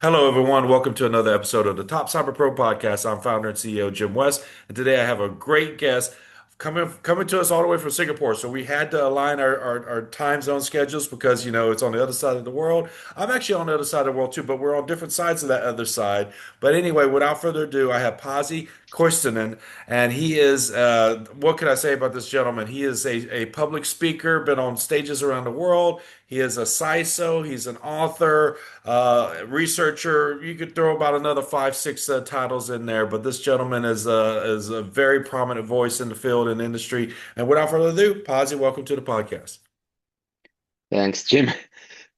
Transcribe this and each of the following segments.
Hello, everyone. Welcome to another episode of the Top Cyber Pro podcast. I'm founder and CEO Jim West, and today I have a great guest coming to us all the way from Singapore. So we had to align our time zone schedules because it's on the other side of the world. I'm actually on the other side of the world too, but we're on different sides of that other side. But anyway, without further ado, I have Pasi Koistinen, and he is what can I say about this gentleman? He is a public speaker, been on stages around the world. He is a CISO. He's an author, researcher. You could throw about another five, six titles in there, but this gentleman is a very prominent voice in the field and industry. And without further ado, Pasi, welcome to the podcast. Thanks, Jim.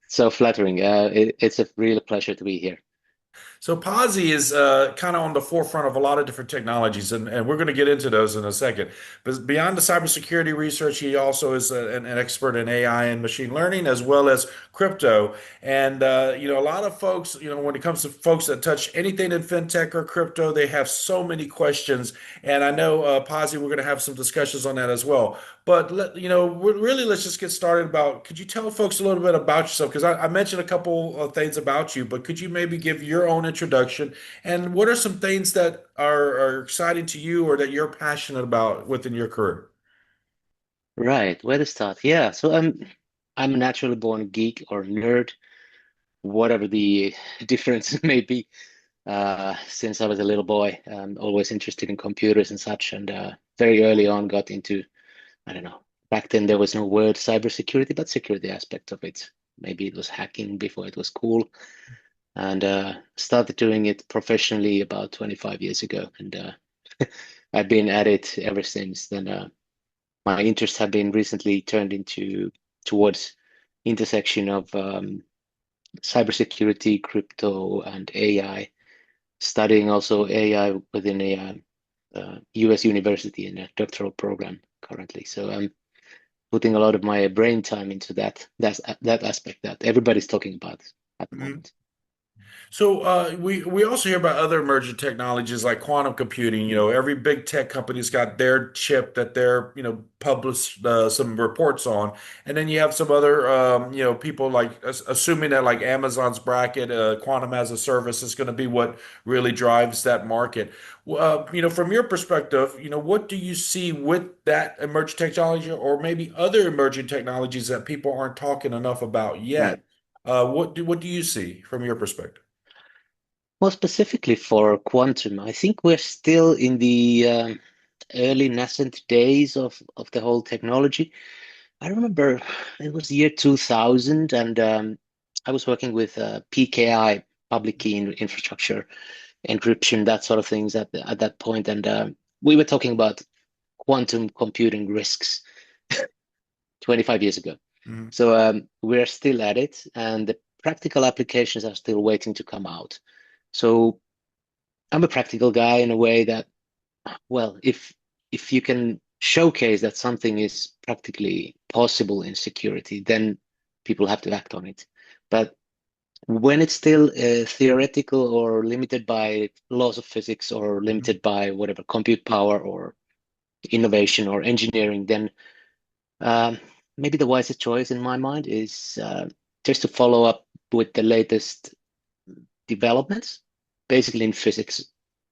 So flattering. It's a real pleasure to be here. So Pasi is kind of on the forefront of a lot of different technologies, and we're going to get into those in a second. But beyond the cybersecurity research, he also is an expert in AI and machine learning, as well as crypto. And a lot of folks, when it comes to folks that touch anything in fintech or crypto, they have so many questions. And I know Pasi, we're going to have some discussions on that as well. But really, let's just get started about. Could you tell folks a little bit about yourself? Because I mentioned a couple of things about you, but could you maybe give your own introduction? And what are some things that are exciting to you or that you're passionate about within your career? Right, where to start? Yeah, so I'm a naturally born geek or nerd, whatever the difference may be. Since I was a little boy, I'm always interested in computers and such, and very early on got into, I don't know, back then there was no word cybersecurity, but security aspect of it. Maybe it was hacking before it was cool, and started doing it professionally about 25 years ago, and I've been at it ever since then. My interests have been recently turned into towards intersection of cybersecurity, crypto, and AI. Studying also AI within a U.S. university in a doctoral program currently. So I'm putting a lot of my brain time into that aspect that everybody's talking about at the moment. So we also hear about other emerging technologies like quantum computing. Every big tech company's got their chip that they're published some reports on, and then you have some other people like assuming that like Amazon's bracket, quantum as a service is going to be what really drives that market. From your perspective, what do you see with that emerging technology, or maybe other emerging technologies that people aren't talking enough about Right. yet? What do you see from your perspective? Well, specifically for quantum, I think we're still in the early nascent days of the whole technology. I remember it was the year 2000, and I was working with PKI, public key infrastructure, encryption, that sort of things at that point, and we were talking about quantum computing risks 25 years ago. Mhm. So we're still at it, and the practical applications are still waiting to come out. So I'm a practical guy in a way that, well, if you can showcase that something is practically possible in security, then people have to act on it. But when it's still theoretical or limited by laws of physics or Mhm. limited by whatever compute power or innovation or engineering, then um, maybe the wisest choice in my mind is just to follow up with the latest developments. Basically, in physics,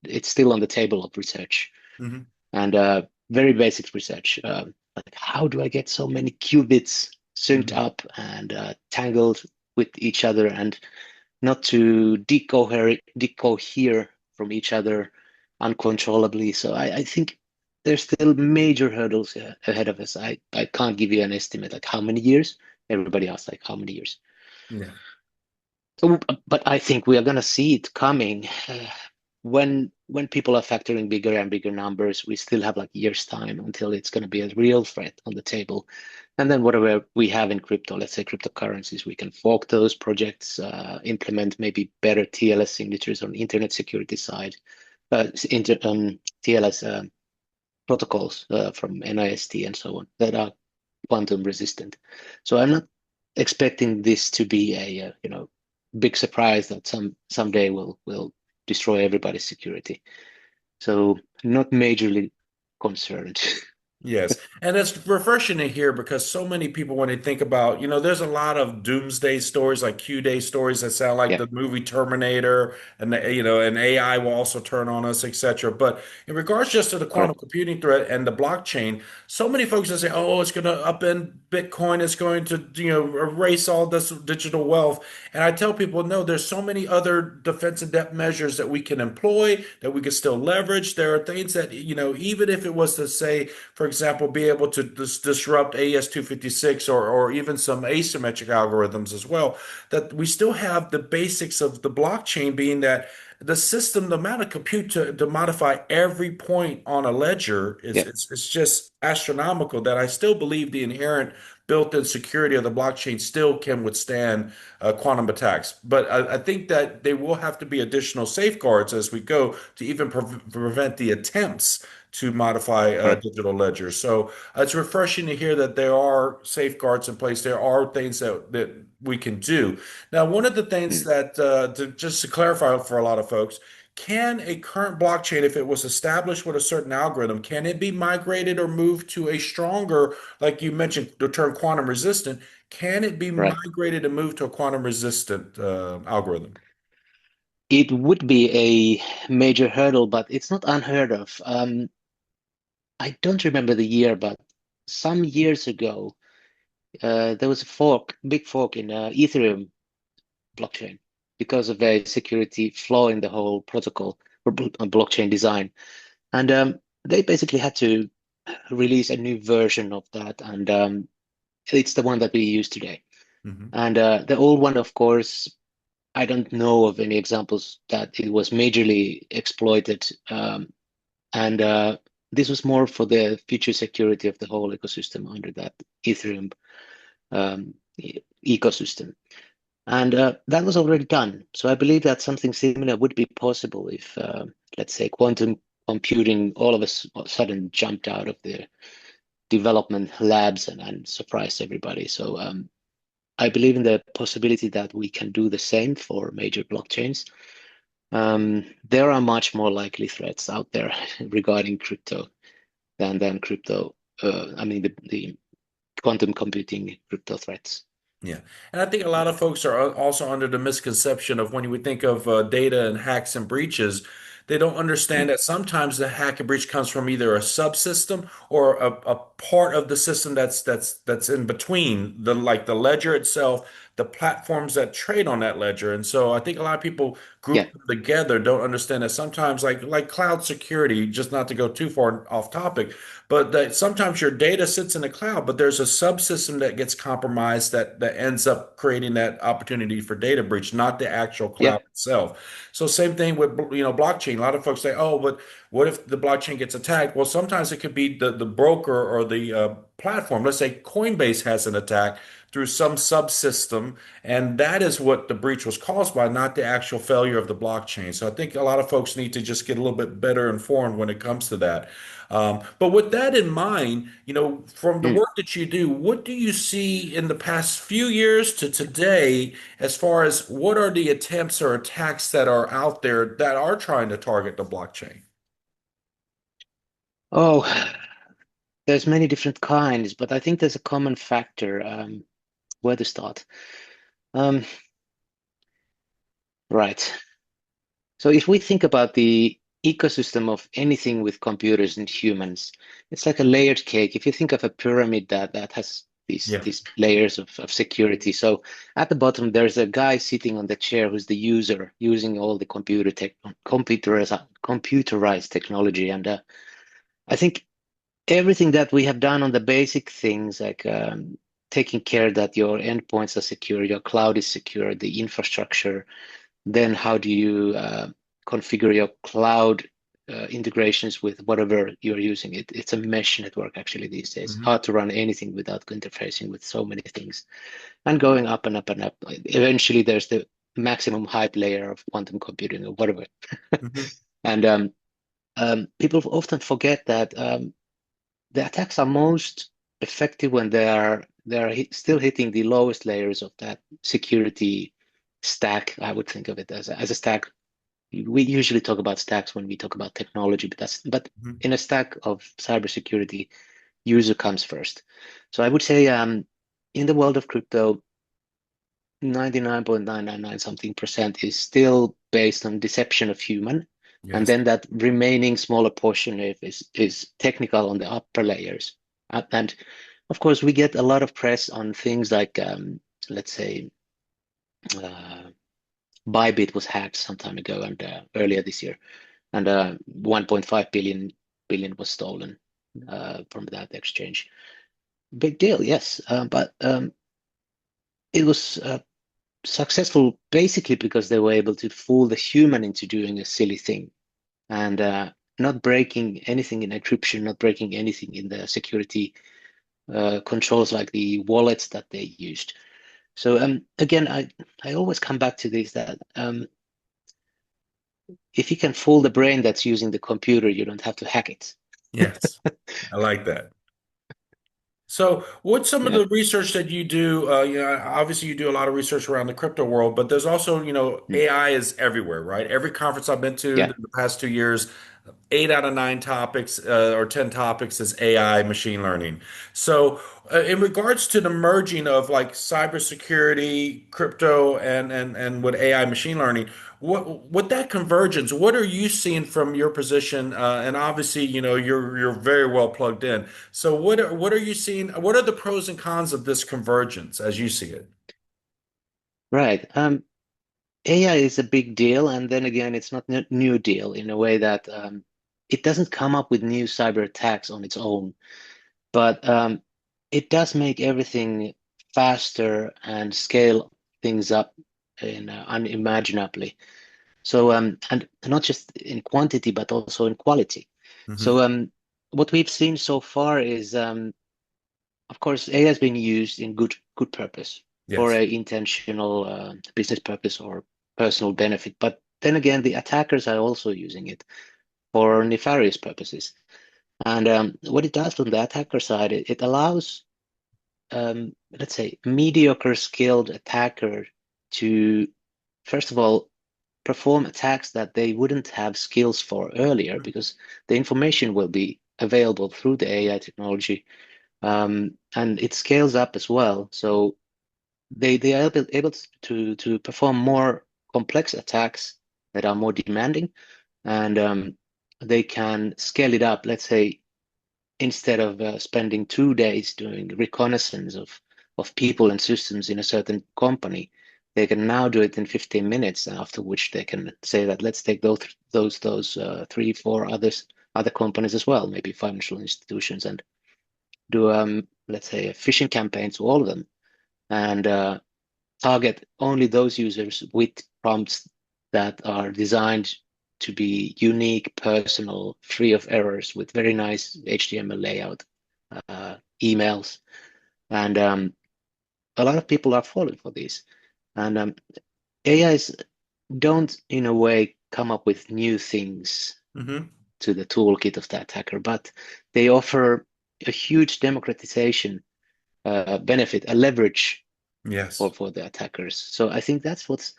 it's still on the table of research Mhm. and very basic research. Like, how do I get so many qubits synced Mhm. up and tangled with each other and not to decohere from each other uncontrollably? So I think there's still major hurdles ahead of us. I can't give you an estimate like how many years. Everybody asks like how many years. Yeah. So, but I think we are going to see it coming. When people are factoring bigger and bigger numbers, we still have like years time until it's going to be a real threat on the table. And then whatever we have in crypto, let's say cryptocurrencies, we can fork those projects, implement maybe better TLS signatures on internet security side, TLS protocols from NIST and so on that are quantum resistant. So I'm not expecting this to be a big surprise that someday will destroy everybody's security. So not majorly concerned. Yes. And it's refreshing to hear because so many people, when they think about, there's a lot of doomsday stories like Q-Day stories that sound like Yeah, the movie Terminator and, and AI will also turn on us, etc. But in regards just to the quantum correct. computing threat and the blockchain, so many folks that say, oh, it's going to upend Bitcoin, it's going to, erase all this digital wealth. And I tell people, no, there's so many other defense and depth measures that we can employ, that we can still leverage. There are things that, even if it was to say, for example, be able to disrupt AS256 or even some asymmetric algorithms as well, that we still have the basics of the blockchain being that the system, the amount of compute to modify every point on a ledger is Yeah, it's just astronomical that I still believe the inherent built-in security of the blockchain still can withstand quantum attacks. But I think that there will have to be additional safeguards as we go to even prevent the attempts to modify correct. digital ledgers. So it's refreshing to hear that there are safeguards in place. There are things that we can do. Now, one of the things Mm, that just to clarify for a lot of folks, can a current blockchain, if it was established with a certain algorithm, can it be migrated or moved to a stronger, like you mentioned, the term quantum resistant? Can it be right. migrated and moved to a quantum resistant algorithm? It would be a major hurdle, but it's not unheard of. I don't remember the year, but some years ago, there was a big fork in Ethereum blockchain because of a security flaw in the whole protocol or blockchain design. And they basically had to release a new version of that. And it's the one that we use today. Hmm. And the old one, of course, I don't know of any examples that it was majorly exploited. And this was more for the future security of the whole ecosystem under that Ethereum ecosystem. And that was already done. So I believe that something similar would be possible if, let's say, quantum computing all of a sudden jumped out of the development labs and surprised everybody. So I believe in the possibility that we can do the same for major blockchains. There are much more likely threats out there regarding crypto than crypto. I mean, the quantum computing crypto threats. Yeah. And I think a lot of folks are also under the misconception of when we think of data and hacks and breaches, they don't understand Mm, that sometimes the hack and breach comes from either a subsystem or a part of the system that's in between the like the ledger itself, the platforms that trade on that ledger. And so I think a lot of people yeah, group them together don't understand that sometimes like cloud security, just not to go too far off topic, but that sometimes your data sits in the cloud, but there's a subsystem that gets compromised that ends up creating that opportunity for data breach, not the actual yeah, cloud itself. So same thing with blockchain. A lot of folks say, "Oh, but what if the blockchain gets attacked?" Well, sometimes it could be the broker or the platform. Let's say Coinbase has an attack through some subsystem, and that is what the breach was caused by, not the actual failure of the blockchain. So I think a lot of folks need to just get a little bit better informed when it comes to that. But with that in mind, from the mm. work that you do, what do you see in the past few years to today as far as what are the attempts or attacks that are out there that are trying to target the blockchain? Oh, there's many different kinds, but I think there's a common factor. Where to start? Um, right. So if we think about the ecosystem of anything with computers and humans, it's like a layered cake. If you think of a pyramid that has Yeah. these layers of security. So at the bottom, there's a guy sitting on the chair who's the user using all the computerized technology. And I think everything that we have done on the basic things like taking care that your endpoints are secure, your cloud is secure, the infrastructure, then how do you configure your cloud integrations with whatever you're using? It's a mesh network actually these days. Hmm. Hard to run anything without interfacing with so many things and going up and up and up. Eventually, there's the maximum hype layer of quantum computing or whatever. Hmm. And people often forget that the attacks are most effective when they are still hitting the lowest layers of that security stack. I would think of it as a stack. We usually talk about stacks when we talk about technology, but in a stack of cybersecurity, user comes first. So I would say in the world of crypto, 99.999 something percent is still based on deception of human. And Yes. then that remaining smaller portion is technical on the upper layers. And of course, we get a lot of press on things like, let's say, uh, Bybit was hacked some time ago and earlier this year, and 1.5 billion was stolen from that exchange. Big deal, yes, but it was successful basically because they were able to fool the human into doing a silly thing and not breaking anything in encryption, not breaking anything in the security controls like the wallets that they used. So again, I always come back to this that if you can fool the brain that's using the computer, you don't have to hack it. Yes. I like that. So, what's some of Yeah. the research that you do? Obviously, you do a lot of research around the crypto world, but there's also, Mm. AI is everywhere, right? Every conference I've been to in Yeah. the past 2 years, 8 out of 9 topics or 10 topics is AI machine learning. So, in regards to the merging of like cybersecurity, crypto, and with AI machine learning, what that convergence, what are you seeing from your position? And obviously, you're very well plugged in. So, what are you seeing? What are the pros and cons of this convergence as you see it? Right. AI is a big deal, and then again, it's not a new deal in a way that it doesn't come up with new cyber attacks on its own, but it does make everything faster and scale things up in unimaginably. So, and not just in quantity, but also in quality. Hmm. So, what we've seen so far is, of course, AI has been used in good purpose for Yes. a intentional business purpose or personal benefit. But then again, the attackers are also using it for nefarious purposes. And what it does from the attacker side, it allows, let's say, mediocre skilled attacker to, first of all, perform attacks that they wouldn't have skills for earlier because the information will be available through the AI technology, and it scales up as well. So they are able to perform more complex attacks that are more demanding, and they can scale it up. Let's say instead of spending 2 days doing reconnaissance of people and systems in a certain company, they can now do it in 15 minutes. After which they can say that let's take those 3, 4 other companies as well, maybe financial institutions, and do let's say a phishing campaign to all of them and target only those users with prompts that are designed to be unique, personal, free of errors, with very nice HTML layout, emails, and a lot of people are falling for these. And AIs don't, in a way, come up with new things Hmm. to the toolkit of the attacker, but they offer a huge democratization benefit, a leverage Yes. for the attackers. So I think that's what's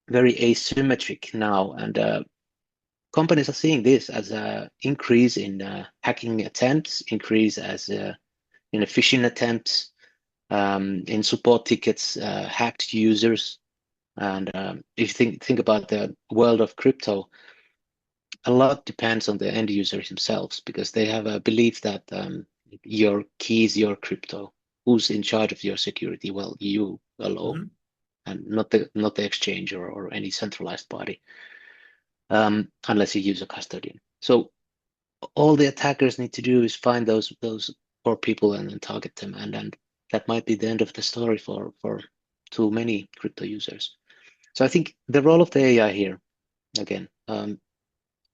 very asymmetric now, and companies are seeing this as a increase in hacking attempts, increase as in phishing attempts, in support tickets, hacked users. And if you think about the world of crypto, a lot depends on the end users themselves because they have a belief that your key is your crypto. Who's in charge of your security? Well, you alone, Hmm. and not the exchange or any centralized body, unless you use a custodian. So all the attackers need to do is find those poor people and then target them, and that might be the end of the story for too many crypto users. So I think the role of the AI here, again,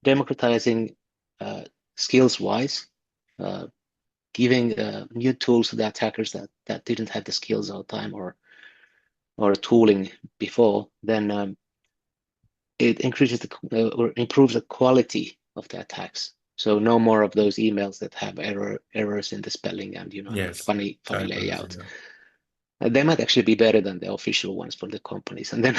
democratizing skills wise, uh, giving new tools to the attackers that didn't have the skills all the time or tooling before, then it increases or improves the quality of the attacks. So no more of those emails that have errors in the spelling and Yes. funny Typos. layout. They might actually be better than the official ones from the companies, and then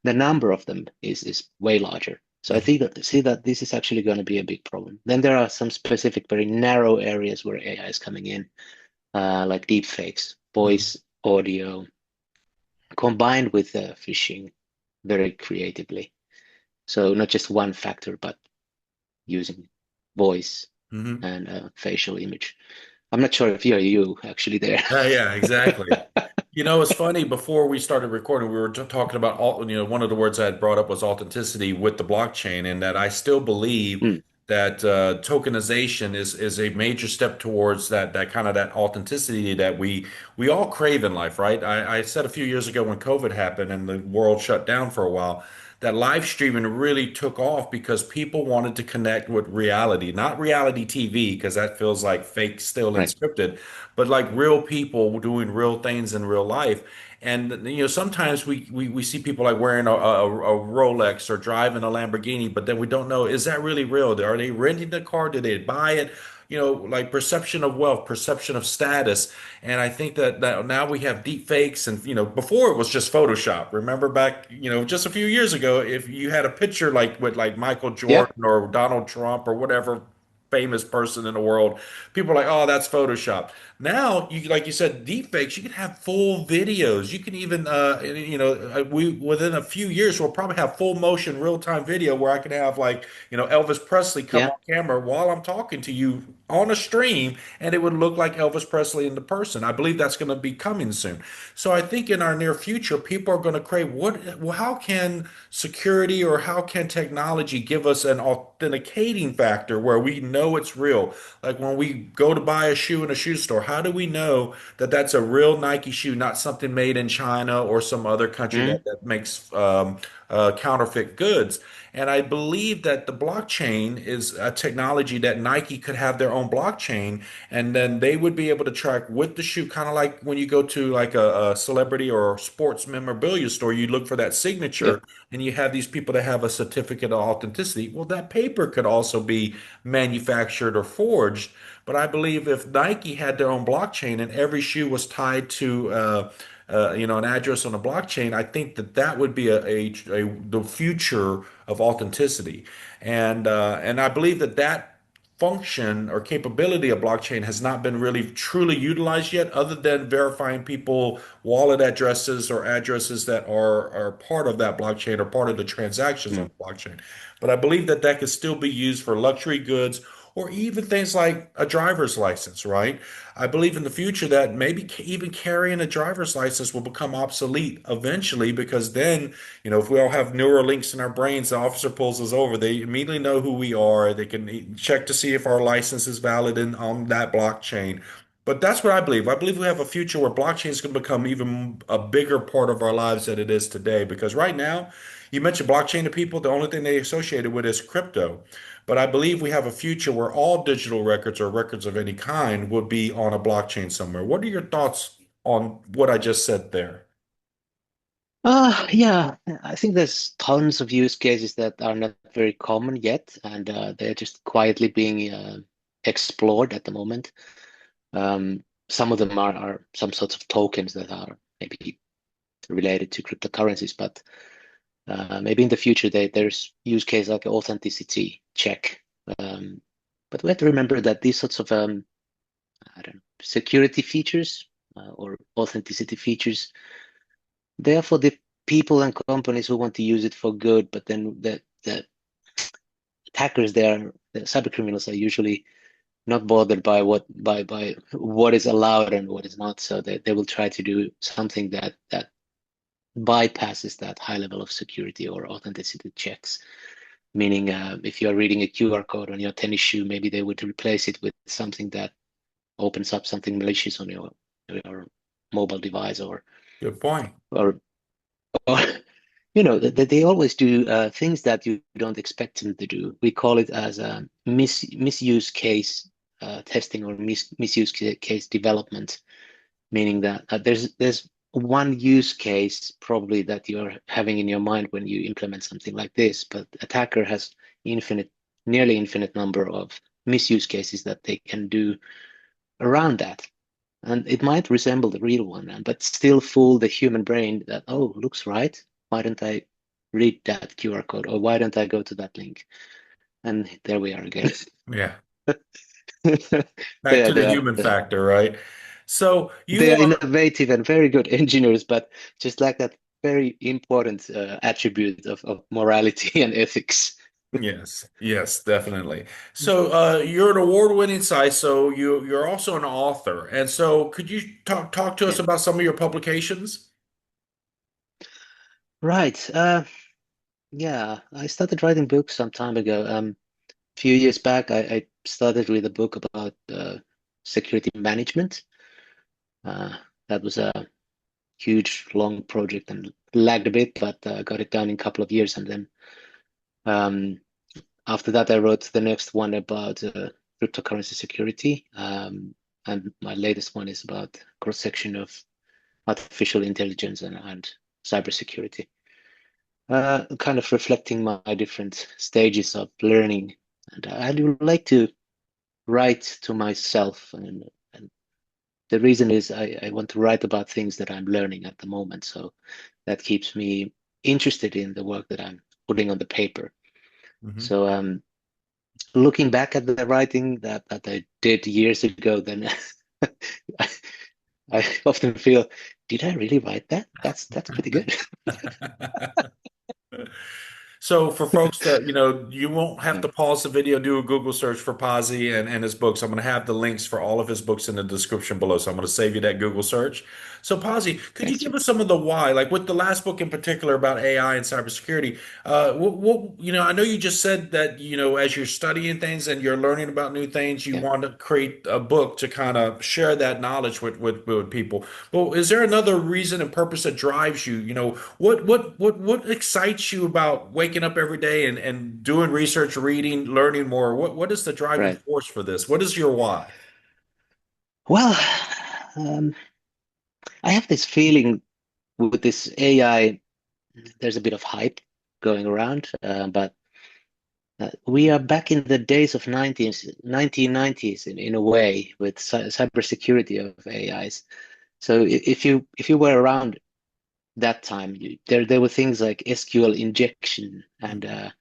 the number of them is way larger. So I think that see that this is actually going to be a big problem. Then there are some specific, very narrow areas where AI is coming in, like deepfakes, Mhm. voice, audio, combined with phishing very creatively. So not just one factor, but using voice Mhm. and facial image. I'm not sure if you actually there. Yeah, exactly. You know, it's funny. Before we started recording, we were talking about all, one of the words I had brought up was authenticity with the blockchain, and that I still believe Mm, that tokenization is a major step towards that kind of that authenticity that we all crave in life, right? I said a few years ago when COVID happened and the world shut down for a while, that live streaming really took off because people wanted to connect with reality, not reality TV, because that feels like fake, still and right. scripted, but like real people doing real things in real life. And sometimes we see people like wearing a Rolex or driving a Lamborghini, but then we don't know, is that really real? Are they renting the car? Did they buy it? Like perception of wealth, perception of status. And I think that now we have deep fakes and before it was just Photoshop. Remember back, just a few years ago, if you had a picture like with like Michael Yeah, Jordan or Donald Trump or whatever famous person in the world, people are like, oh, that's Photoshop. Now, like you said, deepfakes, you can have full videos. You can even, we within a few years, we'll probably have full motion real time video where I can have like, Elvis Presley come yeah. on camera while I'm talking to you on a stream, and it would look like Elvis Presley in the person. I believe that's going to be coming soon. So I think in our near future, people are going to crave well, how can security or how can technology give us an authenticating factor where we know it's real? Like when we go to buy a shoe in a shoe store, how do we know that that's a real Nike shoe, not something made in China or some other country Mm, that makes counterfeit goods? And I believe that the blockchain is a technology that Nike could have their own blockchain, and then they would be able to track with the shoe, kind of like when you go to like a celebrity or sports memorabilia store, you look for that yeah. signature, and you have these people that have a certificate of authenticity. Well, that paper could also be manufactured or forged. But I believe if Nike had their own blockchain and every shoe was tied to an address on a blockchain, I think that would be the future of authenticity, and I believe that function or capability of blockchain has not been really truly utilized yet, other than verifying people wallet addresses or addresses that are part of that blockchain or part of the transactions on Mm. the blockchain. But I believe that could still be used for luxury goods or even things like a driver's license, right? I believe in the future that maybe even carrying a driver's license will become obsolete eventually because then, if we all have neural links in our brains, the officer pulls us over, they immediately know who we are. They can check to see if our license is valid on that blockchain. But that's what I believe. I believe we have a future where blockchain is going to become even a bigger part of our lives than it is today. Because right now, you mentioned blockchain to people, the only thing they associate it with is crypto. But I believe we have a future where all digital records or records of any kind will be on a blockchain somewhere. What are your thoughts on what I just said there? Yeah, I think there's tons of use cases that are not very common yet, and they're just quietly being explored at the moment. Some of them are some sorts of tokens that are maybe related to cryptocurrencies, but maybe in the future there's use case like authenticity check. Um, but we have to remember that these sorts of I don't know, security features or authenticity features, they are for the people and companies who want to use it for good, but then the attackers there, the cyber criminals are usually not bothered by what is allowed and what is not. So they will try to do something that bypasses that high level of security or authenticity checks. Meaning, if you are reading a QR code on your tennis shoe, maybe they would replace it with something that opens up something malicious on your mobile device Good point. or or they always do things that you don't expect them to do. We call it as a misuse case testing or misuse case development, meaning that there's one use case probably that you're having in your mind when you implement something like this, but attacker has nearly infinite number of misuse cases that they can do around that. And it might resemble the real one, but still fool the human brain that, oh, looks right. Why don't I? read that QR code, or why don't I go to that link? And there we are again. Yeah. Back They are, to the they are, human factor, right? So they you are are, innovative and very good engineers, but just like that very important attribute of morality and ethics. yes, yes, definitely. So you're an award-winning site, so you're also an author. And so could you talk to us Yeah. about some of your publications? Right. Yeah, I started writing books some time ago. A few years back, I started with a book about security management. Uh, that was a huge, long project and lagged a bit, but got it done in a couple of years. And then um, after that, I wrote the next one about cryptocurrency security. And my latest one is about cross-section of artificial intelligence and cybersecurity. Kind of reflecting my different stages of learning. And I do like to write to myself. And the reason is I want to write about things that I'm learning at the moment. So that keeps me interested in the work that I'm putting on the paper. Hmm. So looking back at the writing that I did years ago, then I, I often feel, did I really write that? That's pretty good. So for folks that, you won't have Yeah, to pause the video, do a Google search for Pasi and his books. I'm going to have the links for all of his books in the description below. So I'm going to save you that Google search. So Pasi, could you give excellent. us some of the why, like with the last book in particular about AI and cybersecurity? I know you just said that, as you're studying things and you're learning about new things, you Yeah, want to create a book to kind of share that knowledge with people. Well, is there another reason and purpose that drives you? What excites you about waking up every day and doing research, reading, learning more? What is the driving right. force for this? What is your why? Well, um, I have this feeling with this AI, there's a bit of hype going around, but we are back in the days of 1990s in a way with cybersecurity of AIs. So if you were around that time, there were things like SQL injection and Mhm.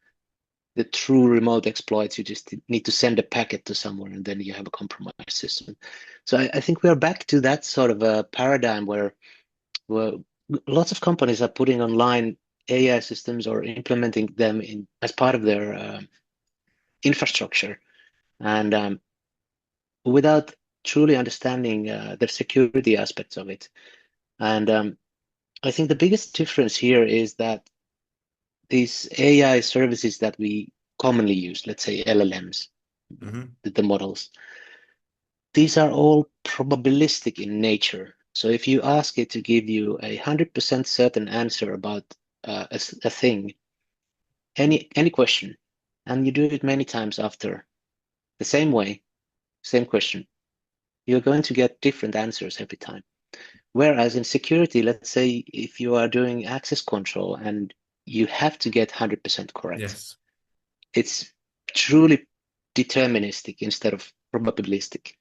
the true remote exploits. You just need to send a packet to someone and then you have a compromised system. So I think we are back to that sort of a paradigm where lots of companies are putting online AI systems or implementing them in as part of their infrastructure, and without truly understanding the security aspects of it. And I think the biggest difference here is that these AI services that we commonly use, let's say LLMs, Mhm. the models, these are all probabilistic in nature. So if you ask it to give you 100% certain answer about a thing, any question, and you do it many times after the same way, same question, you're going to get different answers every time. Whereas in security, let's say if you are doing access control and you have to get 100% correct, Yes. it's truly deterministic instead of probabilistic.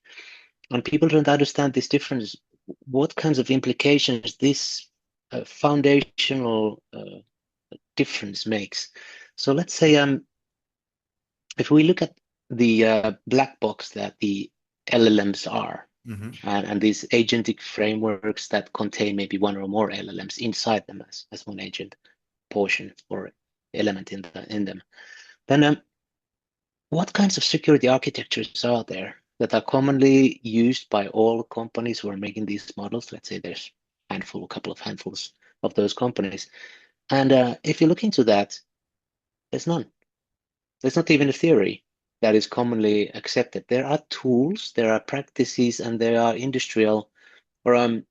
And people don't understand this difference, what kinds of implications this foundational difference makes. So let's say if we look at the black box that the LLMs are, Hmm. and these agentic frameworks that contain maybe one or more LLMs inside them as one agent portion or element in them, then what kinds of security architectures are there that are commonly used by all companies who are making these models? Let's say there's a couple of handfuls of those companies. And if you look into that, there's none. There's not even a theory that is commonly accepted. There are tools, there are practices, and there are industrial or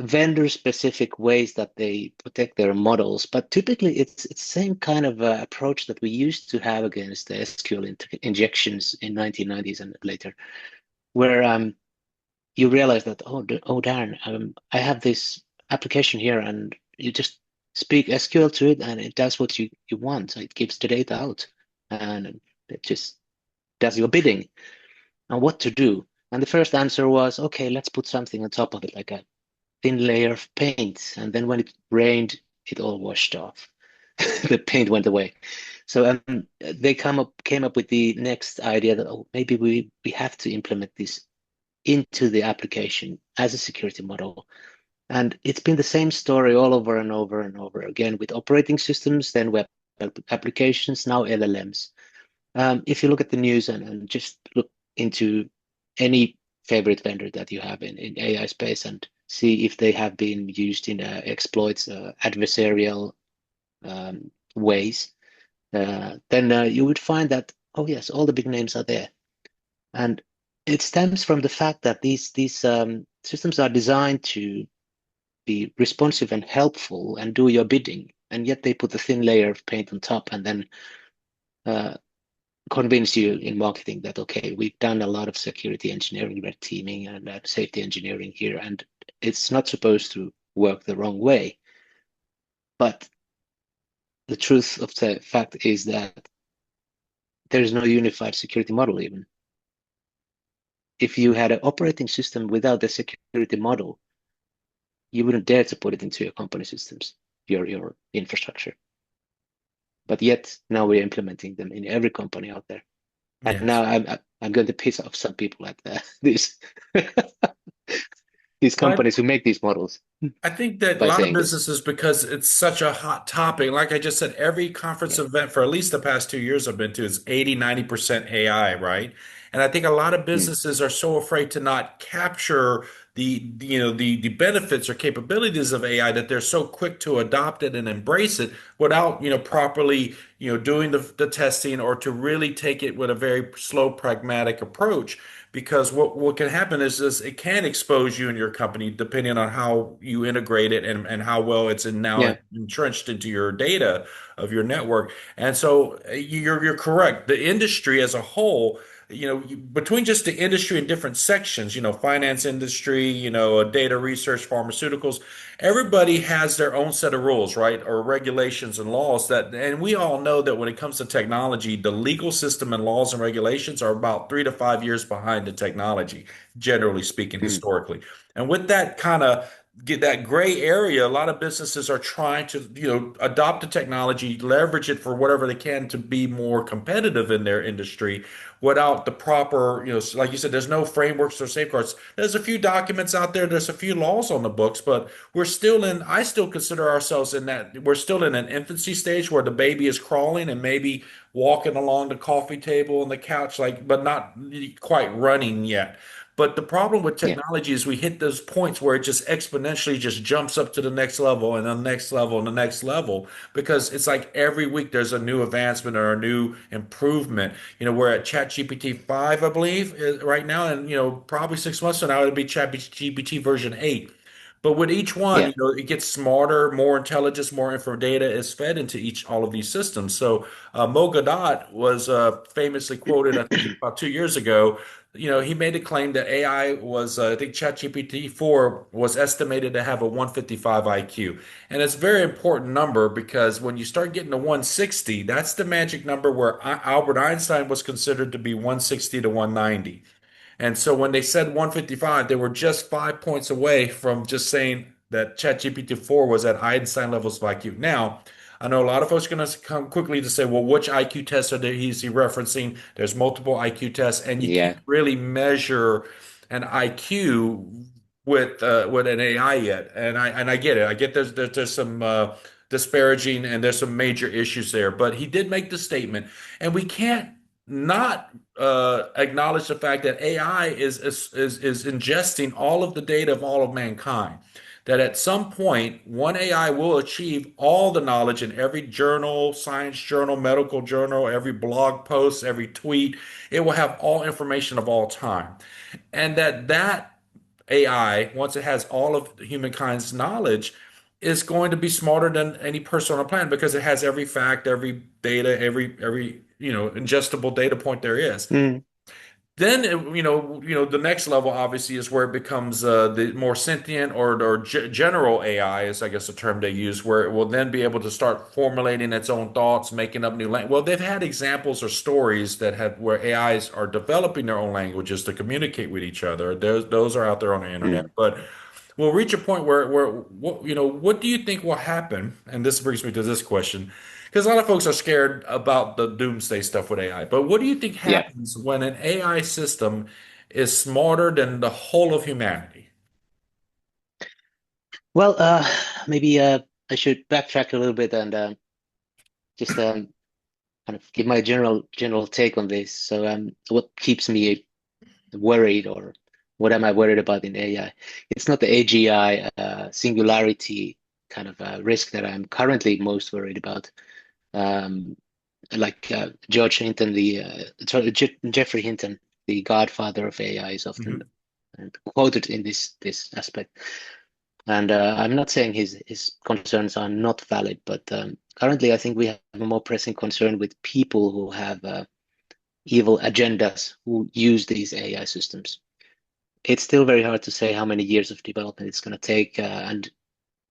vendor-specific ways that they protect their models. But typically, it's the same kind of approach that we used to have against the SQL injections in 1990s and later, where you realize that oh darn, I have this application here, and you just speak SQL to it, and it does what you want. So it gives the data out, and it just does your bidding and what to do. And the first answer was, okay, let's put something on top of it, like a thin layer of paint. And then when it rained, it all washed off. the paint went away. So they came up with the next idea that oh, maybe we have to implement this into the application as a security model. And it's been the same story all over and over and over again with operating systems, then web applications, now LLMs. If you look at the news and just look into any favorite vendor that you have in AI space and see if they have been used in exploits, adversarial ways, then you would find that, oh yes, all the big names are there. And it stems from the fact that these systems are designed to be responsive and helpful and do your bidding, and yet they put a thin layer of paint on top and then uh, convince you in marketing that okay, we've done a lot of security engineering, red teaming, and safety engineering here, and it's not supposed to work the wrong way. But the truth of the fact is that there is no unified security model even. If you had an operating system without a security model, you wouldn't dare to put it into your company systems, your infrastructure. But yet now we're implementing them in every company out there. And Yes. now I'm going to piss off some people at these these Well, companies who make these models I think that a by lot of saying this. businesses, because it's such a hot topic, like I just said, every conference Yeah. event for at least the past 2 years I've been to is 80, 90% AI, right? And I think a lot of Mm. businesses are so afraid to not capture the benefits or capabilities of AI that they're so quick to adopt it and embrace it without, properly, doing the testing or to really take it with a very slow, pragmatic approach. Because what can happen is it can expose you and your company depending on how you integrate it and how well it's now Yeah. entrenched into your data of your network. And so you're correct. The industry as a whole, between just the industry and different sections, finance industry, data research, pharmaceuticals, everybody has their own set of rules, right? Or regulations and laws and we all know that when it comes to technology, the legal system and laws and regulations are about 3 to 5 years behind the technology, generally speaking, Mm. historically. And with that kind of get that gray area, a lot of businesses are trying to, adopt the technology, leverage it for whatever they can to be more competitive in their industry without the proper, like you said, there's no frameworks or safeguards. There's a few documents out there, there's a few laws on the books, but I still consider ourselves in that we're still in an infancy stage where the baby is crawling and maybe walking along the coffee table and the couch, like, but not quite running yet. But the problem with Yeah. technology is we hit those points where it just exponentially just jumps up to the next level and the next level and the next level because it's like every week there's a new advancement or a new improvement. We're at ChatGPT 5, I believe, right now, and probably 6 months from now it'll be ChatGPT version 8. But with each one, Yeah. it gets smarter, more intelligence, more info data is fed into all of these systems. So Mo Godot was famously quoted, I think, about 2 years ago. He made a claim that AI was, I think ChatGPT 4 was estimated to have a 155 IQ. And it's a very important number because when you start getting to 160, that's the magic number where Albert Einstein was considered to be 160 to 190. And so when they said 155, they were just 5 points away from just saying that ChatGPT 4 was at Einstein levels of IQ. Now, I know a lot of folks are going to come quickly to say, well, which IQ tests is he referencing? There's multiple IQ tests, and you Yeah. can't really measure an IQ with an AI yet. And I get it. I get there's some disparaging and there's some major issues there. But he did make the statement, and we can't not acknowledge the fact that AI is ingesting all of the data of all of mankind. That at some point, one AI will achieve all the knowledge in every journal, science journal, medical journal, every blog post, every tweet. It will have all information of all time. And that AI, once it has all of humankind's knowledge, is going to be smarter than any person on the planet because it has every fact, every data, every ingestible data point there is. Mm. Then the next level obviously is where it becomes the more sentient or general AI is I guess the term they use, where it will then be able to start formulating its own thoughts, making up new language. Well, they've had examples or stories that have where AIs are developing their own languages to communicate with each other. Those are out there on the internet, Mm. but we'll reach a point where what do you think will happen? And this brings me to this question, because a lot of folks are scared about the doomsday stuff with AI. But what do you think Yeah. happens when an AI system is smarter than the whole of humanity? Well, maybe I should backtrack a little bit and just kind of give my general take on this. So, what keeps me worried, or what am I worried about in AI? It's not the AGI singularity kind of risk that I'm currently most worried about. Um, like George Hinton, Jeffrey Hinton, the godfather of AI, is often Hmm. quoted in this aspect. And I'm not saying his concerns are not valid, but currently I think we have a more pressing concern with people who have evil agendas who use these AI systems. It's still very hard to say how many years of development it's going to take, and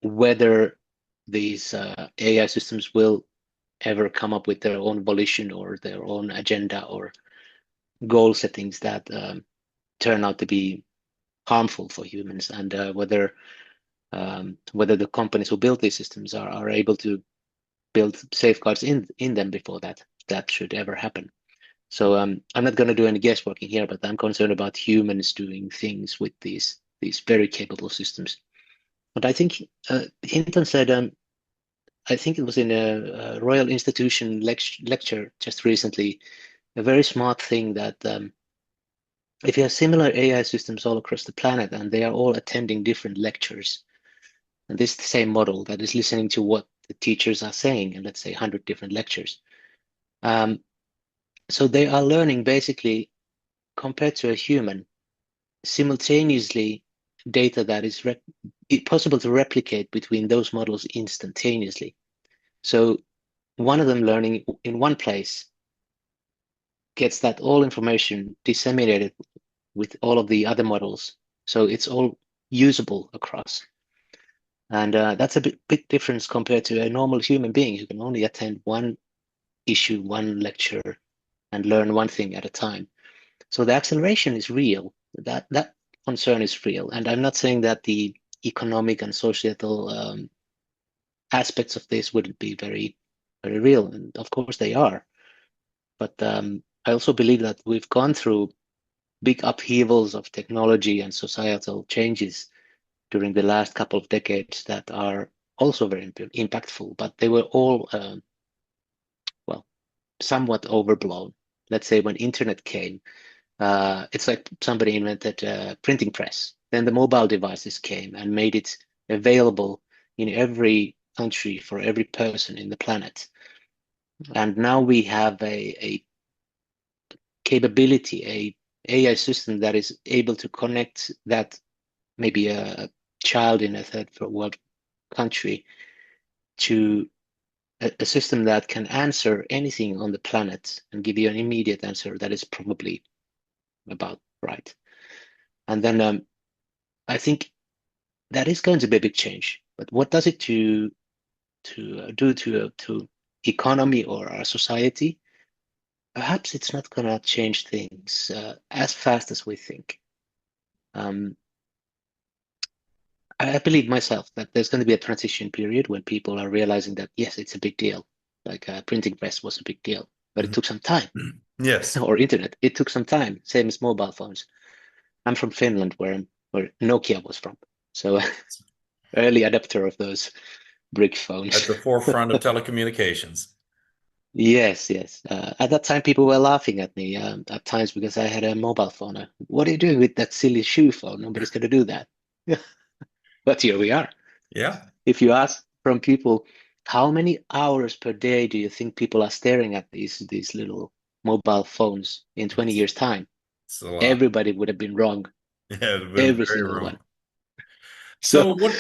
whether these AI systems will ever come up with their own volition or their own agenda or goal settings that turn out to be harmful for humans, and whether the companies who build these systems are able to build safeguards in them before that should ever happen. So I'm not going to do any guesswork in here, but I'm concerned about humans doing things with these very capable systems. But I think Hinton said, I think it was in a Royal Institution lecture just recently, a very smart thing that if you have similar AI systems all across the planet and they are all attending different lectures, and this is the same model that is listening to what the teachers are saying, and let's say 100 different lectures. Um, so they are learning basically, compared to a human, simultaneously data that is possible to replicate between those models instantaneously. So one of them learning in one place gets that all information disseminated with all of the other models. So it's all usable across. And that's a big difference compared to a normal human being who can only attend one issue, one lecture, and learn one thing at a time. So the acceleration is real. That concern is real. And I'm not saying that the economic and societal aspects of this wouldn't be very real. And of course they are. But I also believe that we've gone through big upheavals of technology and societal changes during the last couple of decades that are also very impactful, but they were all, well, somewhat overblown. Let's say when internet came, it's like somebody invented a printing press. Then the mobile devices came and made it available in every country for every person in the planet. And now we have a capability, a AI system that is able to connect that maybe a child in a third world country to a system that can answer anything on the planet and give you an immediate answer that is probably about right. And then I think that is going to be a big change. But what does it to do to economy or our society? Perhaps it's not going to change things as fast as we think. Um, I believe myself that there's going to be a transition period when people are realizing that yes, it's a big deal. Like printing press was a big deal, but it took some time. Yes. Or internet, it took some time. Same as mobile phones. I'm from Finland, where Nokia was from, so early adopter of those brick At phones. the forefront of telecommunications. Yes, yes. At that time, people were laughing at me at times because I had a mobile phone. What are you doing with that silly shoe phone? Nobody's going to do that. But here we are. Yeah. If you ask from people, how many hours per day do you think people are staring at these little mobile phones in 20 It's, years' time? it's a lot. Everybody would have been wrong, Yeah, it's been every very single wrong. one. So, So what,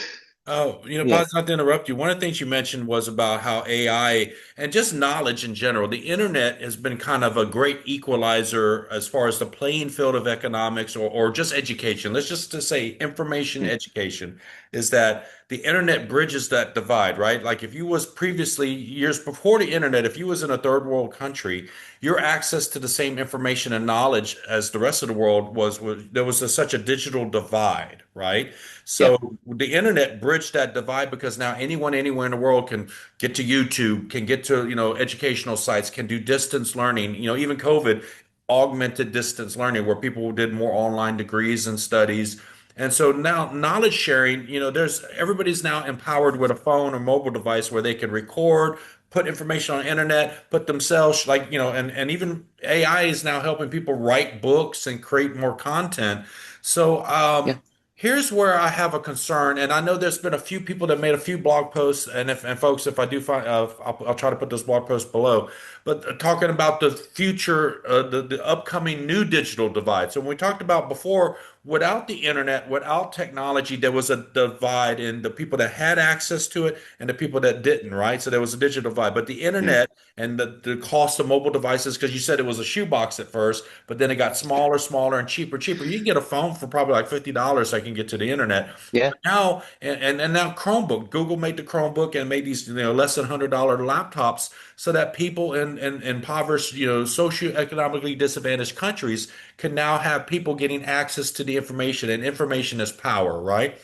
yeah. Paz, not to interrupt you. One of the things you mentioned was about how AI and just knowledge in general, the internet has been kind of a great equalizer as far as the playing field of economics or just education. Let's just to say information Mm, education is that the internet bridges that divide, right? Like if you was previously years before the internet, if you was in a third world country, your access to the same information and knowledge as the rest of the world was there was such a digital divide, right? Yeah, So the internet bridged that divide because now anyone anywhere in the world can get to YouTube, can get to, educational sites, can do distance learning. Even COVID augmented distance learning where people did more online degrees and studies. And so now knowledge sharing, there's everybody's now empowered with a phone or mobile device where they can record, put information on the internet, put themselves like, and even AI is now helping people write books and create more content. So yeah, here's where I have a concern, and I know there's been a few people that made a few blog posts, and if and folks, if I do find, I'll try to put those blog posts below. But talking about the future, the upcoming new digital divide. So when we talked about before, without the internet, without technology, there was a divide in the people that had access to it and the people that didn't, right? So there was a digital divide. But the mm, internet and the cost of mobile devices, because you said it was a shoebox at first, but then it got smaller, smaller, and cheaper, cheaper. You can get a phone for probably like $50 so I can get to the internet. yeah, But now, and now Chromebook, Google made the Chromebook and made these, less than $100 laptops so that people in impoverished, socioeconomically disadvantaged countries can now have people getting access to the information, and information is power, right?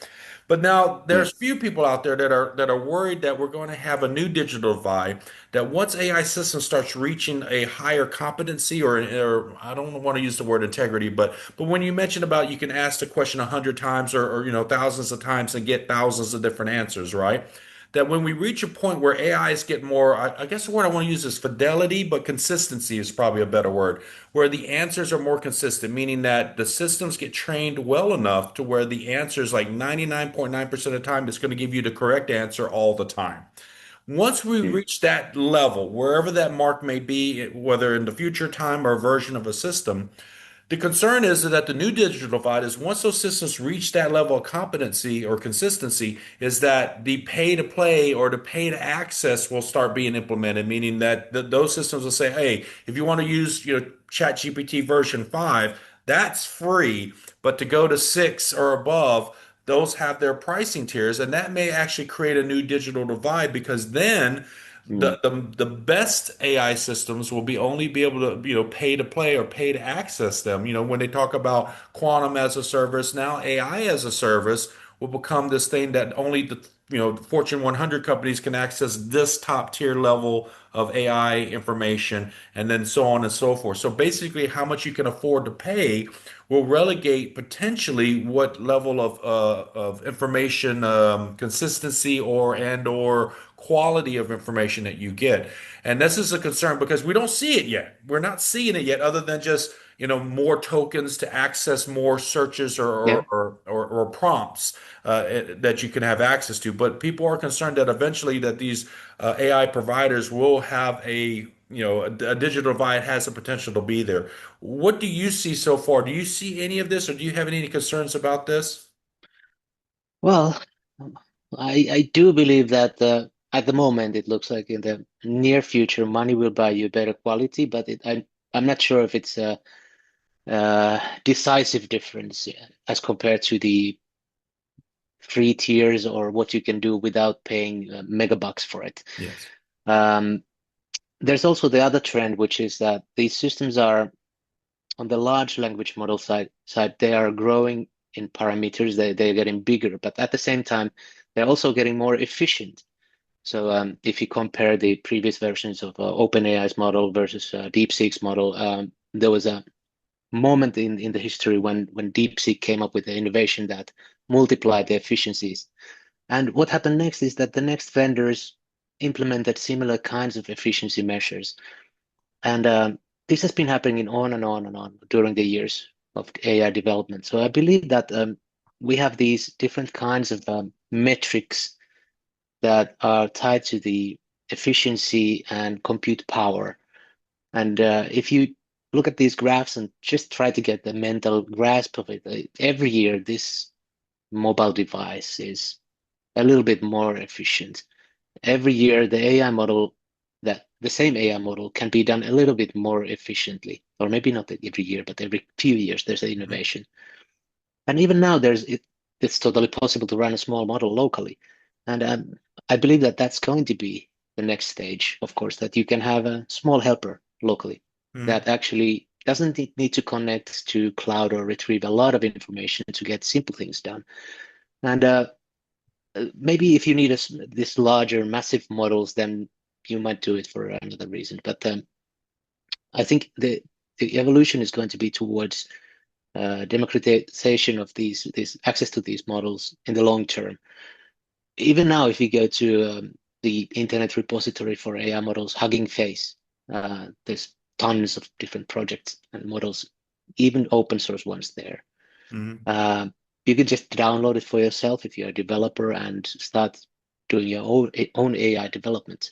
But now mm, there's few people out there that are worried that we're going to have a new digital divide, that once AI system starts reaching a higher competency, or I don't want to use the word integrity, but when you mention about you can ask the question 100 times or thousands of times and get thousands of different answers, right? That when we reach a point where AIs get more, I guess the word I want to use is fidelity, but consistency is probably a better word, where the answers are more consistent, meaning that the systems get trained well enough to where the answers, like 99.9% of the time, it's going to give you the correct answer all the time. Once we mm, reach that level, wherever that mark may be, whether in the future time or version of a system, the concern is that the new digital divide is once those systems reach that level of competency or consistency, is that the pay to play or the pay to access will start being implemented, meaning that those systems will say, hey, if you want to use ChatGPT version 5, that's free, but to go to 6 or above, those have their pricing tiers, and that may actually create a new digital divide because then mm, the best AI systems will be able to pay to play or pay to access them. When they talk about quantum as a service, now AI as a service will become this thing that only the Fortune 100 companies can access this top tier level of AI information, and then so on and so forth. So basically, how much you can afford to pay will relegate potentially what level of information consistency or quality of information that you get. And this is a concern because we don't see it yet. We're not seeing it yet, other than just more tokens to access more searches yeah. or prompts that you can have access to. But people are concerned that eventually that these AI providers will have a digital divide has the potential to be there. What do you see so far? Do you see any of this, or do you have any concerns about this? Well, I do believe that at the moment it looks like in the near future money will buy you better quality, but I'm not sure if it's a decisive difference, yeah, as compared to the free tiers or what you can do without paying megabucks for it. Yes. Um, there's also the other trend, which is that these systems are on the large language model side they are growing in parameters. They're getting bigger, but at the same time, they're also getting more efficient. So if you compare the previous versions of OpenAI's model versus DeepSeek's model, there was a moment in the history when DeepSeek came up with the innovation that multiplied the efficiencies. And what happened next is that the next vendors implemented similar kinds of efficiency measures. And this has been happening on and on and on during the years of AI development. So I believe that we have these different kinds of metrics that are tied to the efficiency and compute power. And if you look at these graphs and just try to get the mental grasp of it, every year this mobile device is a little bit more efficient. Every year the same AI model can be done a little bit more efficiently, or maybe not every year, but every few years there's an innovation. And even now it's totally possible to run a small model locally. And I believe that that's going to be the next stage, of course, that you can have a small helper locally Mhm. that actually doesn't need to connect to cloud or retrieve a lot of information to get simple things done. And maybe if you need this larger, massive models, then you might do it for another reason. But I think the evolution is going to be towards democratization of these access to these models in the long term. Even now, if you go to the internet repository for AI models, Hugging Face, there's tons of different projects and models, even open source ones there. Mhm. Uh, you can just download it for yourself if you're a developer and start doing your own AI development,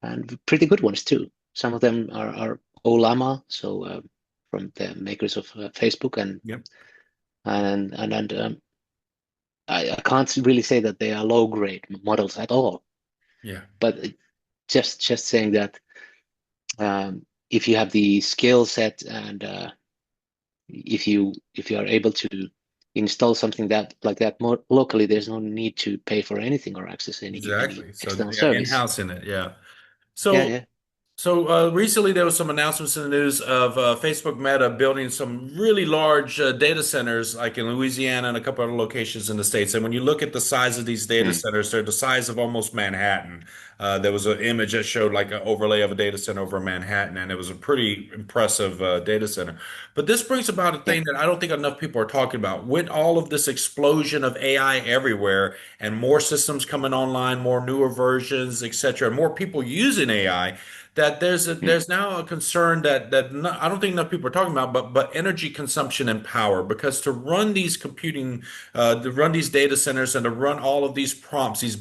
and pretty good ones too. Some of them are Olama, so from the makers of Facebook, Yep. and I can't really say that they are low grade models at all, Yeah. but just saying that if you have the skill set and if you are able to install something that like that more locally, there's no need to pay for anything or access any Exactly. So external yeah, service. in-house in it. Yeah. Yeah, So yeah. recently there was some announcements in the news of Facebook Meta building some really large data centers, like in Louisiana and a couple other locations in the States. And when you look at the size of these data Mm, centers, they're the size of almost Manhattan. There was an image that showed like an overlay of a data center over Manhattan, and it was a pretty impressive data center. But this brings about a yeah, thing that I don't think enough people are talking about. With all of this explosion of AI everywhere and more systems coming online, more newer versions, etc., and more people using AI, that mm, there's now a concern that I don't think enough people are talking about, but energy consumption and power, because to run these computing, to run these data centers and to run all of these prompts, these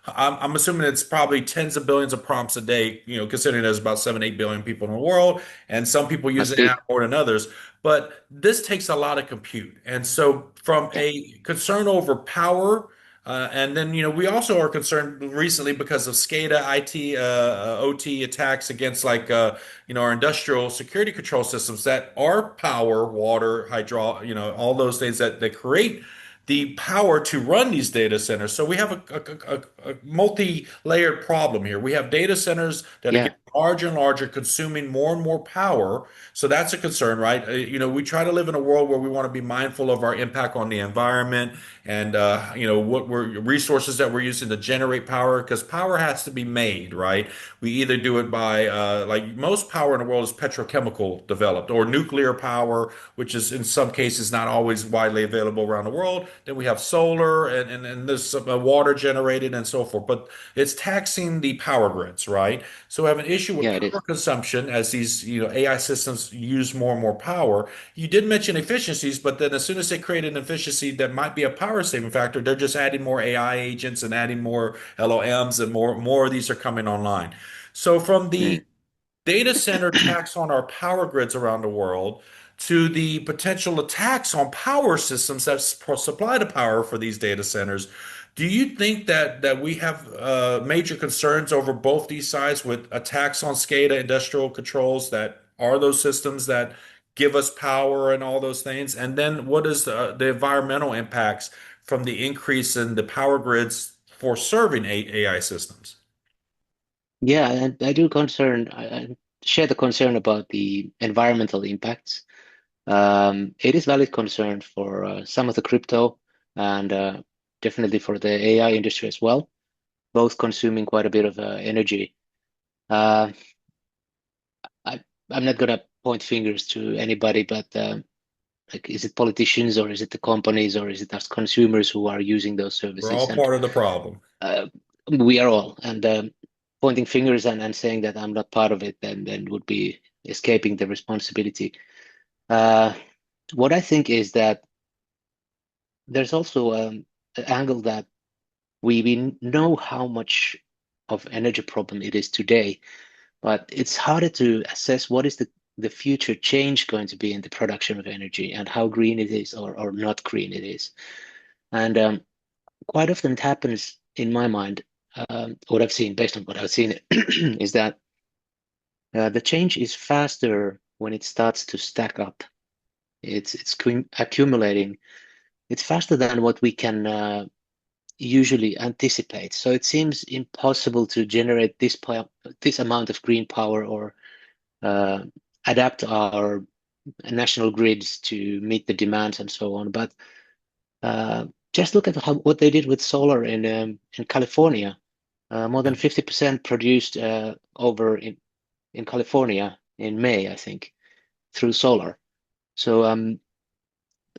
I'm assuming it's probably tens of billions of prompts a day, considering there's about 7 8 billion people in the world, and some people use must the app be. more than others. But this takes a lot of compute, and so from Yeah, a concern over power. And then, we also are concerned recently because of SCADA, IT, OT attacks against our industrial security control systems that are power, water, hydro, all those things that create the power to run these data centers. So we have a multi-layered problem here. We have data centers that are yeah, getting larger and larger, consuming more and more power. So that's a concern, right? We try to live in a world where we want to be mindful of our impact on the environment and what we're resources that we're using to generate power, because power has to be made, right? We either do it by like most power in the world is petrochemical developed, or nuclear power, which is in some cases not always widely available around the world. Then we have solar and there's some water generated and so forth, but it's taxing the power grids, right? So we have an issue with yeah, it power is. consumption as these AI systems use more and more power. You did mention efficiencies, but then as soon as they create an efficiency that might be a power saving factor, they're just adding more AI agents and adding more LLMs, and more of these are coming online. So from the Mm. data center tax on our power grids around the world to the potential attacks on power systems that supply the power for these data centers, do you think that we have major concerns over both these sides with attacks on SCADA industrial controls that are those systems that give us power and all those things? And then what is the environmental impacts from the increase in the power grids for serving AI systems? Yeah, and I do concern. I share the concern about the environmental impacts. It is valid concern for some of the crypto and definitely for the AI industry as well, both consuming quite a bit of energy. Uh, I, I'm not gonna point fingers to anybody, but like, is it politicians or is it the companies or is it us consumers who are using those We're services? all And part of the problem. uh, we are all. And pointing fingers and saying that I'm not part of it, then would be escaping the responsibility. Uh, what I think is that there's also an angle that we know how much of energy problem it is today, but it's harder to assess what is the future change going to be in the production of energy and how green it is or not green it is. And quite often it happens in my mind, what I've seen based on what I've seen is that the change is faster when it starts to stack up. It's accumulating it's faster than what we can usually anticipate. So it seems impossible to generate this amount of green power or uh, adapt our national grids to meet the demands and so on. But just look at what they did with solar in California. More than Yeah. 50% produced over in California in May, I think, through solar. So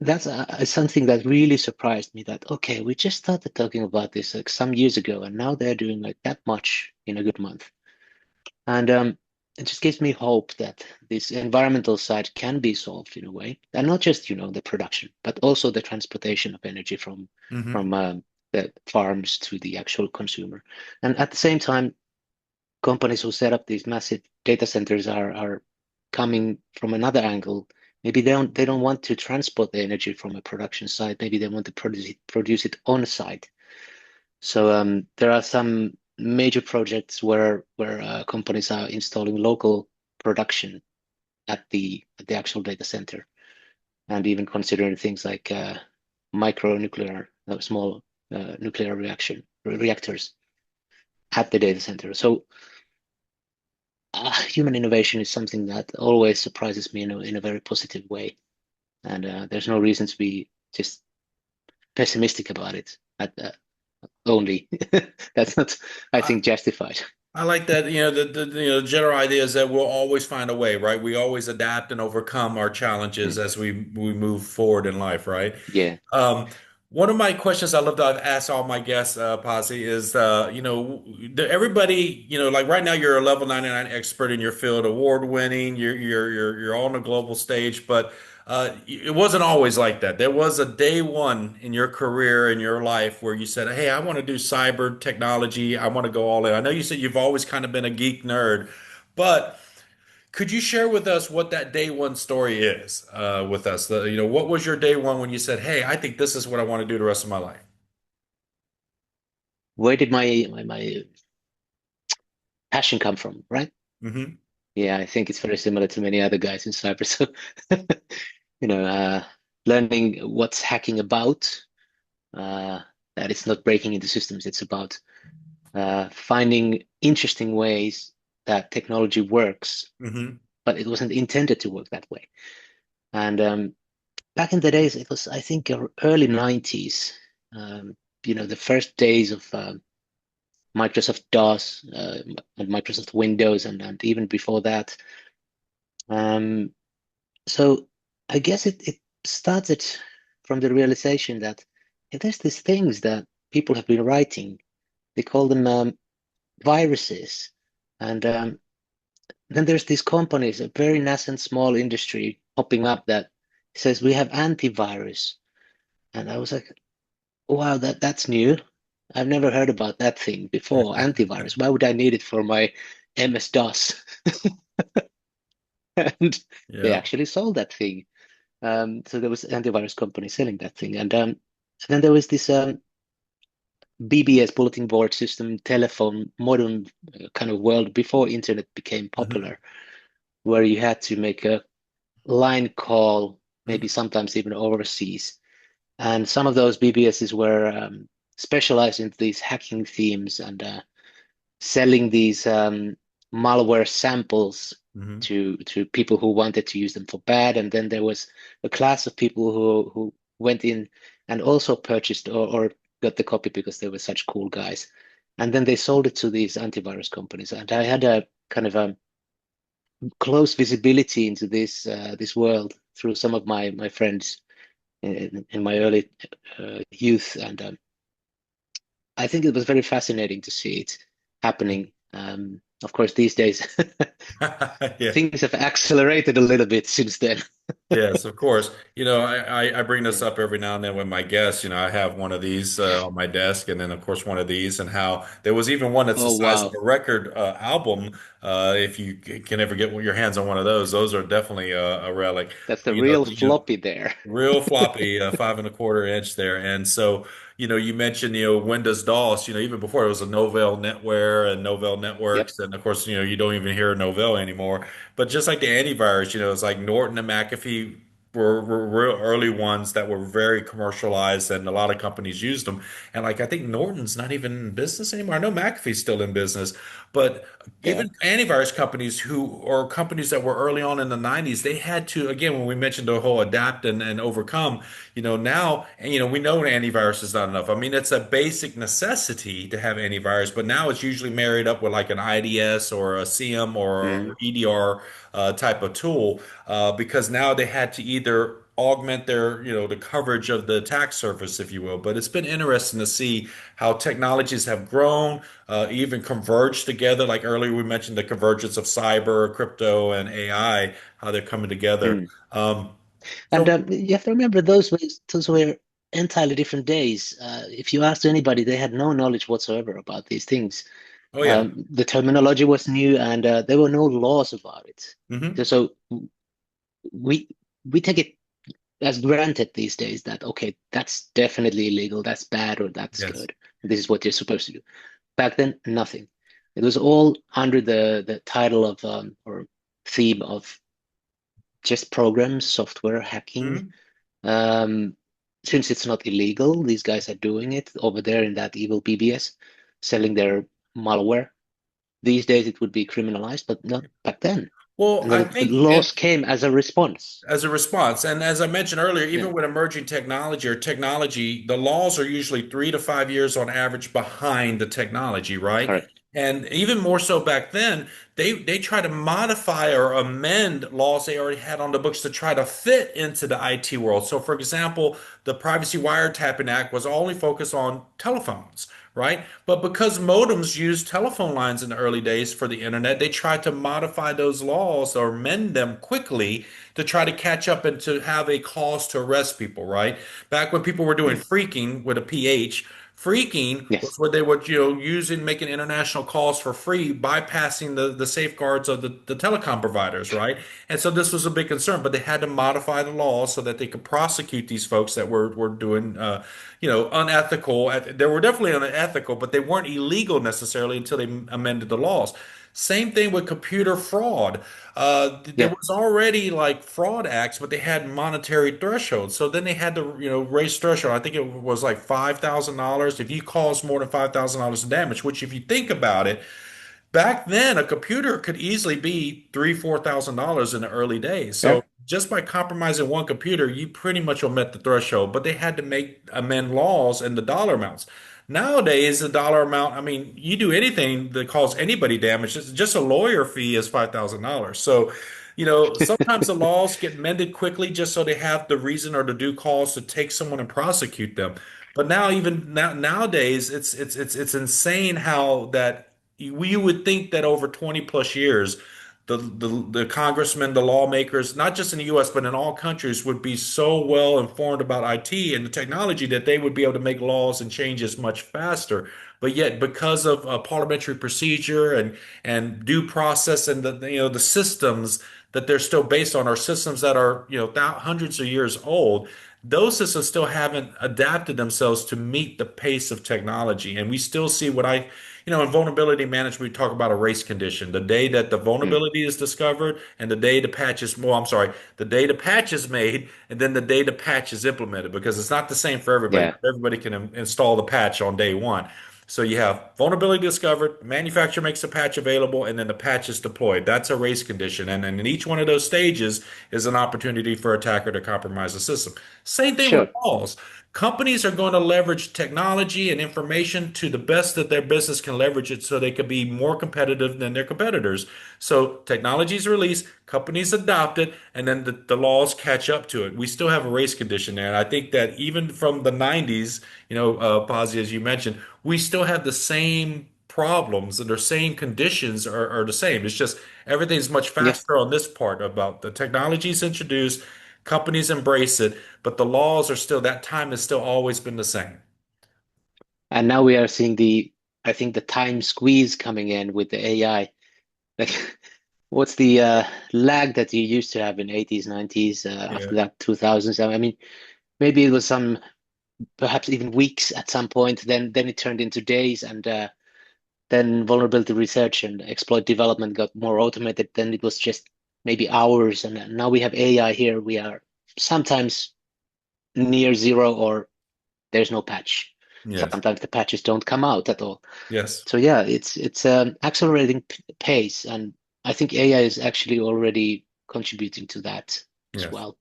that's something that really surprised me that, okay, we just started talking about this like some years ago, and now they're doing like that much in a good month. And it just gives me hope that this environmental side can be solved in a way, and not just, the production, but also the transportation of energy Hmm. from the farms to the actual consumer. And at the same time, companies who set up these massive data centers are coming from another angle. Maybe they don't want to transport the energy from a production site. Maybe they want to produce it on site. So there are some major projects where companies are installing local production at the actual data center, and even considering things like micro nuclear, small nuclear reactors at the data center. So human innovation is something that always surprises me in a very positive way, and there's no reason to be just pessimistic about it. Only that's not, I think, justified. I like that, the general idea is that we'll always find a way, right? We always adapt and overcome our challenges Mm. as we move forward in life, right? Yeah. Um, One of my questions I love to ask all my guests, Pasi, is, everybody, like right now you're a level 99 expert in your field, award winning, you're on a global stage, but it wasn't always like that. There was a day one in your career, in your life, where you said, "Hey, I want to do cyber technology. I want to go all in." I know you said you've always kind of been a geek nerd, but could you share with us what that day one story is with us? What was your day one when you said, "Hey, I think this is what I want to do the rest of my life"? Where did my passion come from, right? Hmm. Yeah, I think it's very similar to many other guys in cyber. So, you know, uh, learning what's hacking about, uh, that it's not breaking into systems. It's about finding interesting ways that technology works, Hmm. but it wasn't intended to work that way. And back in the days, it was, I think, early 90s, the first days of Microsoft DOS and Microsoft Windows, and even before that. Um, so I guess it started from the realization that there's these things that people have been writing. They call them viruses. And then there's these companies, a very nascent small industry popping up that says we have antivirus. And I was like, wow, that's new. I've never heard about that thing before, antivirus. Why would I need it for my MS-DOS? And they Yeah. actually sold that thing. So there was antivirus company selling that thing. And then there was this BBS, bulletin board system, telephone, modern kind of world before internet became Hmm. popular, where you had to make a line call, maybe Hmm. sometimes even overseas. And some of those BBSs were specialized in these hacking themes and selling these malware samples Hmm. to people who wanted to use them for bad. And then there was a class of people who went in and also purchased or got the copy because they were such cool guys. And then they sold it to these antivirus companies. And I had a kind of a close visibility into this world through some of my friends in my early youth. And I think it was very fascinating to see it happening. Of course, these days Yeah. things have accelerated a little bit since then. Yes, of course. I bring this Yeah. up every now and then with my guests. I have one of these on my desk, and then of course one of these, and how there was even one that's the Oh, size of wow. a record album. If you can ever get your hands on one of those are definitely a relic. That's the You know, real you know, floppy there. Real floppy, 5 1/4 inch there. And so, you mentioned, Windows DOS, even before it was a Novell NetWare and Novell Yep. Networks. And of course, you don't even hear Novell anymore. But just like the antivirus, it's like Norton and McAfee. were real early ones that were very commercialized, and a lot of companies used them. And like I think Norton's not even in business anymore. I know McAfee's still in business, but Yeah. even antivirus companies who or companies that were early on in the 90s, they had to, again, when we mentioned the whole adapt and overcome, now, and we know antivirus is not enough. I mean, it's a basic necessity to have antivirus, but now it's usually married up with like an IDS or a CM or Mm. EDR type of tool, because now they had to either augment their, the coverage of the attack surface, if you will. But it's been interesting to see how technologies have grown, even converged together. Like earlier, we mentioned the convergence of cyber, crypto, and AI, how they're coming together. Mm. Um, And so, you have to remember those were entirely different days. If you asked anybody, they had no knowledge whatsoever about these things. oh yeah. The terminology was new, and there were no laws about it. So, Hmm. so we we take it as granted these days that okay, that's definitely illegal, that's bad, or that's Yes. good. This is what you're supposed to do. Back then, nothing. It was all under the title of or theme of just programs, software hacking. Hmm. Um, since it's not illegal, these guys are doing it over there in that evil BBS, selling their malware. These days it would be criminalized, but not back then. Well, And I then the think, laws came as a response. as a response. And as I mentioned earlier, Yeah, even with emerging technology, the laws are usually 3 to 5 years on average behind the technology, right? correct. And even more so back then, they try to modify or amend laws they already had on the books to try to fit into the IT world. So, for example, the Privacy Wiretapping Act was only focused on telephones, right? But because modems used telephone lines in the early days for the internet, they tried to modify those laws or amend them quickly to try to catch up and to have a cause to arrest people, right? Back when people were doing Mm. freaking with a PH, freaking was Yes, where they were, using making international calls for free, bypassing the safeguards of the telecom providers, right? And so this was a big concern, but they had to modify the law so that they could prosecute these folks that were doing, unethical. They were definitely unethical, but they weren't illegal necessarily until they amended the laws. Same thing with computer fraud. There yeah, was already like fraud acts, but they had monetary thresholds. So then they had to, raise threshold. I think it was like $5,000 if you caused more than $5,000 in damage. Which, if you think about it, back then a computer could easily be $3,000, $4,000 in the early days. yeah, So just by compromising one computer, you pretty much will met the threshold. But they had to amend laws and the dollar amounts. Nowadays, the dollar amount, I mean, you do anything that cause anybody damage, just a lawyer fee is $5,000. So, sometimes the laws get mended quickly just so they have the reason or the due cause to take someone and prosecute them. But now, even nowadays, it's insane how that you would think that over 20 plus years, the congressmen, the lawmakers, not just in the US, but in all countries, would be so well informed about IT and the technology that they would be able to make laws and changes much faster. But yet, because of parliamentary procedure and due process and the systems that they're still based on are systems that are hundreds of years old. Those systems still haven't adapted themselves to meet the pace of technology, and we still see what in vulnerability management, we talk about a race condition. The day that the mm, vulnerability is discovered and the day the patch is, well, I'm sorry, the day the patch is made and then the day the patch is implemented because it's not the same for everybody. yeah, Not everybody can install the patch on day one. So you have vulnerability discovered, manufacturer makes the patch available, and then the patch is deployed. That's a race condition. And then in each one of those stages is an opportunity for attacker to compromise the system. Same thing with sure. laws. Companies are going to leverage technology and information to the best that their business can leverage it so they can be more competitive than their competitors. So technology is released, companies adopt it, and then the laws catch up to it. We still have a race condition there. And I think that even from the 90s, Pasi, as you mentioned, we still have the same problems and the same conditions are the same. It's just everything's much Yeah, faster on this part about the technologies introduced, companies embrace it, but the laws are still, that time has still always been the same. and now we are seeing I think the time squeeze coming in with the AI. Like, what's the lag that you used to have in 80s, 90s, Yeah. after that 2000s? I mean, maybe it was some perhaps even weeks at some point. Then it turned into days, and then vulnerability research and exploit development got more automated. Then it was just maybe hours, and now we have AI here. We are sometimes near zero or there's no patch. Yes. Sometimes the patches don't come out at all. Yes. So yeah, it's accelerating pace, and I think AI is actually already contributing to that as Yes. well.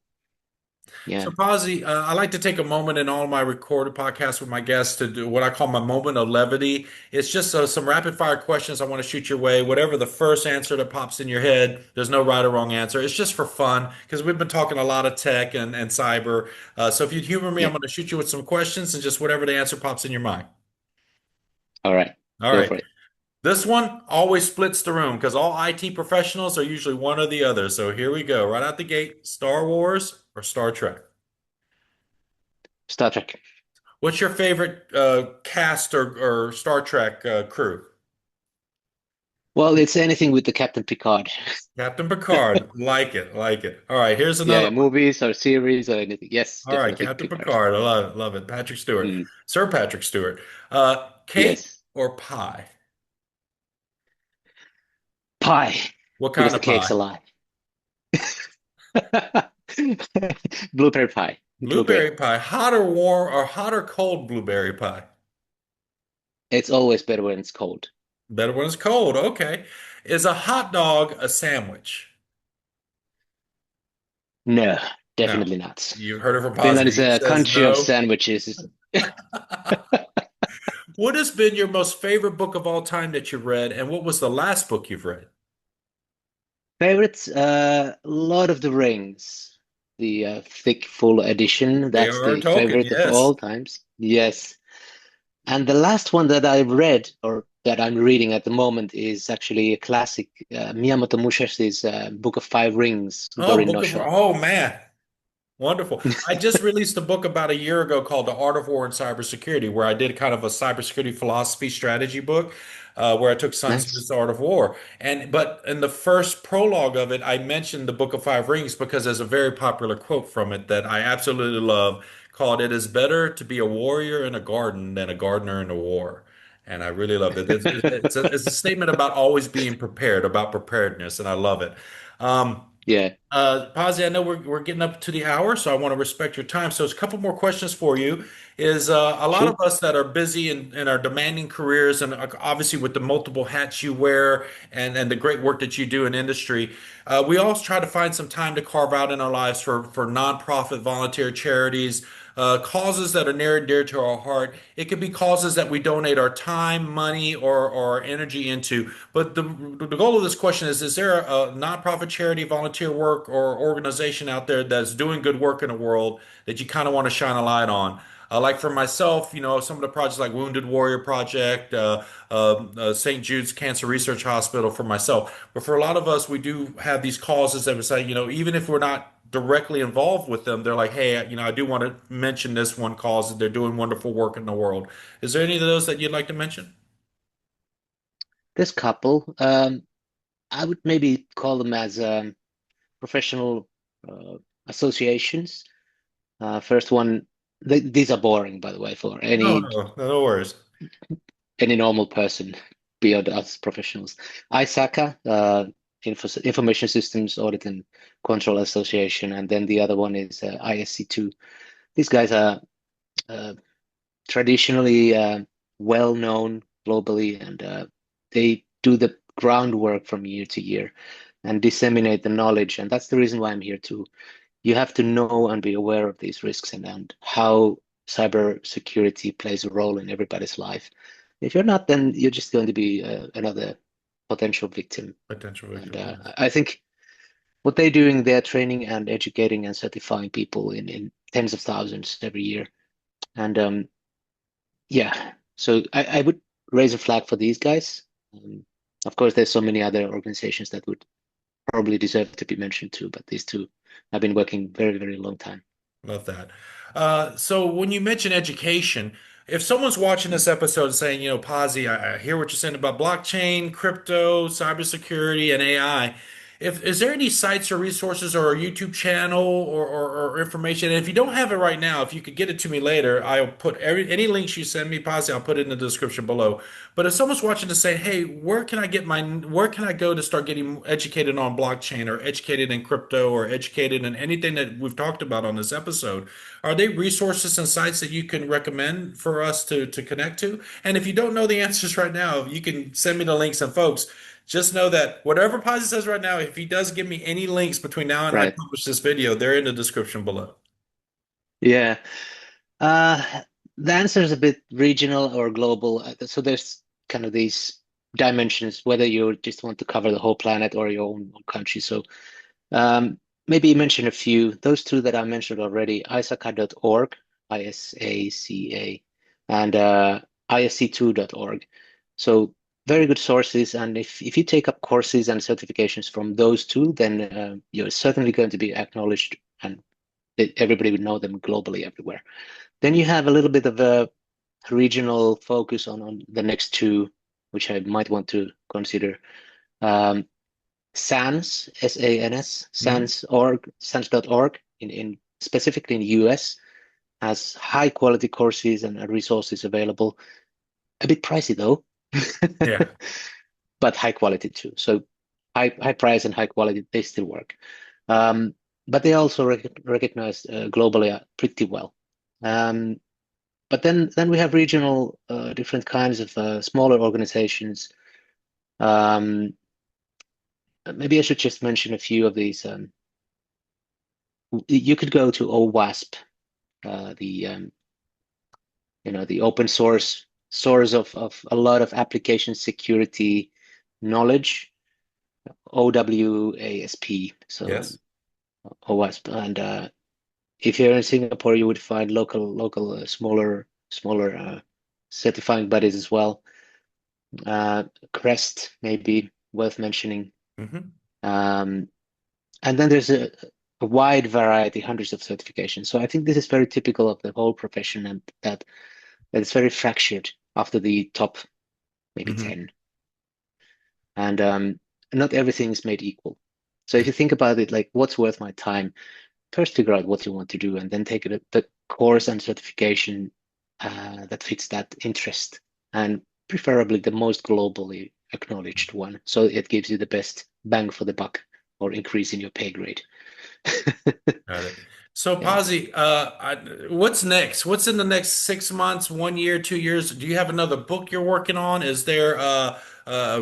So, Yeah, Pasi, I like to take a moment in all my recorded podcasts with my guests to do what I call my moment of levity. It's just some rapid fire questions I want to shoot your way. Whatever the first answer that pops in your head, there's no right or wrong answer. It's just for fun because we've been talking a lot of tech and cyber. So, if you'd humor me, I'm yeah. going to shoot you with some questions and just whatever the answer pops in your mind. All right, All go right. for it. This one always splits the room because all IT professionals are usually one or the other. So, here we go. Right out the gate, Star Wars or Star Trek? Star Trek. What's your favorite cast or Star Trek crew? Well, it's anything with the Captain Picard. Captain Picard. Like it, like it. All right, here's another Yeah, one. movies or series or anything. Yes, All right, definitely Captain Picard. Picard. I love it, love it. Patrick Stewart. Mm, Sir Patrick Stewart. Cake yes, or pie? pie, What kind because the of cake's pie? alive. Blueberry pie, blueberry. Blueberry pie. Hot or warm or hot or cold blueberry pie? It's always better when it's cold. Better when it's cold. Okay. Is a hot dog a sandwich? No, No. definitely not. You've heard it from Finland Positive. is He a says country of no. sandwiches. What has been your most favorite book of all time that you've read, and what was the last book you've read? Favorites, Lord of the Rings, the thick, full edition. That's J.R.R. the Tolkien, favorite of yes. all times. Yes. And the last one that I've read, or that I'm reading at the moment, is actually a classic, Miyamoto Musashi's Book of Five Rings, Oh, Gorin no Sho. oh man, wonderful. I just released a book about a year ago called The Art of War and Cybersecurity, where I did kind of a cybersecurity philosophy strategy book, where I took Sun Tzu's Nice. Art of War. But in the first prologue of it, I mentioned the Book of Five Rings because there's a very popular quote from it that I absolutely love called "It is better to be a warrior in a garden than a gardener in a war." And I really love it. It's a statement about always being prepared, about preparedness, and I love it. Um, Yeah, Pasi, I know we're getting up to the hour, so I want to respect your time. So, it's a couple more questions for you. Is a lot of sure. us that are busy and are demanding careers, and obviously with the multiple hats you wear and the great work that you do in industry, we all try to find some time to carve out in our lives for nonprofit, volunteer charities, causes that are near and dear to our heart. It could be causes that we donate our time, money, or energy into. But the goal of this question is there a nonprofit charity, volunteer work, or organization out there that's doing good work in the world that you kind of want to shine a light on? Like for myself, some of the projects like Wounded Warrior Project, St. Jude's Cancer Research Hospital for myself. But for a lot of us, we do have these causes that we say, even if we're not directly involved with them, they're like, hey, I do want to mention this one cause. They're doing wonderful work in the world. Is there any of those that you'd like to mention? This couple, I would maybe call them as professional uh, associations. First one, these are boring, by the way, for No, no, no worries. any normal person beyond us professionals. ISACA, Information Systems Audit and Control Association, and then the other one is ISC2. These guys are uh, traditionally well known globally, and they do the groundwork from year to year and disseminate the knowledge. And that's the reason why I'm here too. You have to know and be aware of these risks and how cybersecurity plays a role in everybody's life. If you're not, then you're just going to be another potential victim. Potential And victim, yes. I think what they're doing, they're training and educating and certifying people in tens of thousands every year. And yeah, so I would raise a flag for these guys. Um, of course, there's so many other organizations that would probably deserve to be mentioned too, but these two have been working very, very long time. Love that. So when you mention education, if someone's watching this episode and saying, Pasi, I hear what you're saying about blockchain, crypto, cybersecurity, and AI. if is there any sites or resources or a YouTube channel or information? And if you don't have it right now, if you could get it to me later, I'll put any links you send me, Posse, I'll put it in the description below. But if someone's watching to say, hey, where can I go to start getting educated on blockchain or educated in crypto or educated in anything that we've talked about on this episode? Are they resources and sites that you can recommend for us to connect to? And if you don't know the answers right now, you can send me the links. And folks, just know that whatever Pasi says right now, if he does give me any links between now and I Right. publish this video, they're in the description below. Yeah. Uh, the answer is a bit regional or global. So there's kind of these dimensions, whether you just want to cover the whole planet or your own country. So maybe mention a few. Those two that I mentioned already, isaca.org, ISACA, and isc2.org. So very good sources. And if you take up courses and certifications from those two, then you're certainly going to be acknowledged and everybody would know them globally everywhere. Then you have a little bit of a regional focus on the next two, which I might want to consider. Um, SANS, SANS, Hmm. SANS.org, SANS.org in specifically in the US has high quality courses and resources available. A bit pricey though, Yeah. but high quality too. So high price and high quality, they still work. Um, but they also recognized globally pretty well. Um, but then we have regional different kinds of smaller organizations. Um, maybe I should just mention a few of these. You could go to OWASP, the the open source of a lot of application security knowledge, OWASP. So Yes. OWASP, and if you're in Singapore, you would find local smaller certifying bodies as well. Crest may be worth mentioning. Hmm. Um, and then there's a wide variety, hundreds of certifications. So I think this is very typical of the whole profession, and that it's very fractured after the top maybe Hmm. 10. And not everything is made equal. So if you think about it, like what's worth my time, first figure out what you want to do and then take the course and certification that fits that interest, and preferably the most globally acknowledged one. So it gives you the best bang for the buck or increase in your pay grade. Got it. So, Yeah. Pasi, what's next? What's in the next 6 months, 1 year, 2 years? Do you have another book you're working on? Is there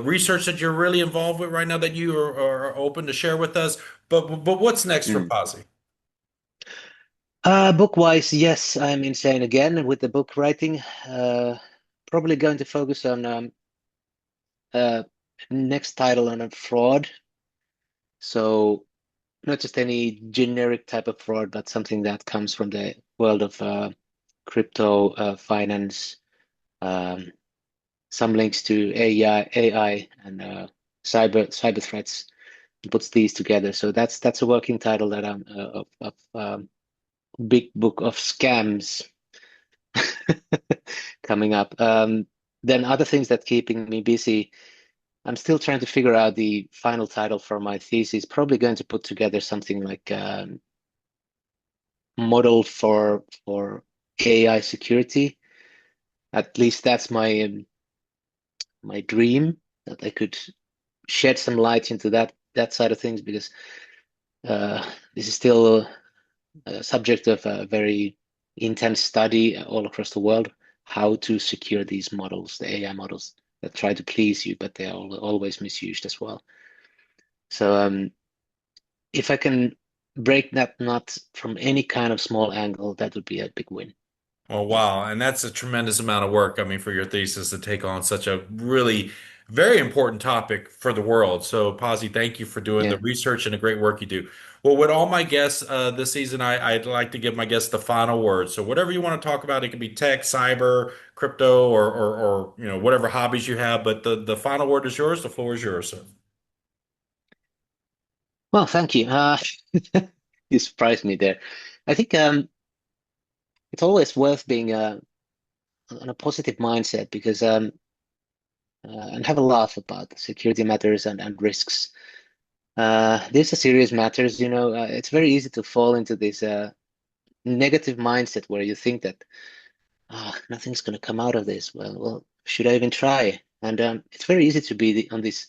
research that you're really involved with right now that you are open to share with us? But what's next for Mm. Pasi? Book-wise, yes, I'm insane again with the book writing. Probably going to focus on uh, next title on a fraud. So not just any generic type of fraud, but something that comes from the world of crypto finance, um, some links to AI and cyber threats, and puts these together. So that's a working title that I'm of big book of scams coming up. Then other things that keeping me busy. I'm still trying to figure out the final title for my thesis. Probably going to put together something like model for AI security. At least that's my dream, that I could shed some light into that side of things, because this is still a subject of a very intense study all across the world, how to secure these models, the AI models that try to please you, but they are always misused as well. So if I can break that nut from any kind of small angle, that would be a big win. Oh, Yeah. wow. And that's a tremendous amount of work, I mean, for your thesis to take on such a really very important topic for the world. So, Pasi, thank you for doing the Yeah. research and the great work you do. Well, with all my guests this season, I'd like to give my guests the final word. So, whatever you want to talk about, it could be tech, cyber, crypto, or whatever hobbies you have. But the final word is yours. The floor is yours, sir. Well, thank you. You surprised me there. I think it's always worth being on a positive mindset, because and have a laugh about security matters and risks. These are serious matters, it's very easy to fall into this negative mindset where you think that nothing's going to come out of this. Well, should I even try? And it's very easy to be on this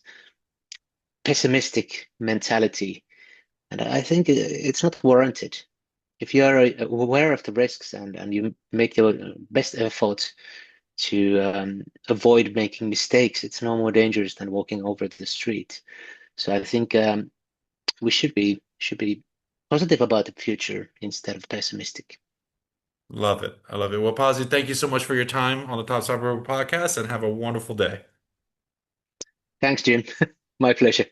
pessimistic mentality, and I think it's not warranted. If you are aware of the risks and you make your best effort to avoid making mistakes, it's no more dangerous than walking over the street. So I think we should be positive about the future instead of pessimistic. Love it. I love it. Well, Pasi, thank you so much for your time on the Top Cyber podcast and have a wonderful day. Thanks, Jim. My pleasure.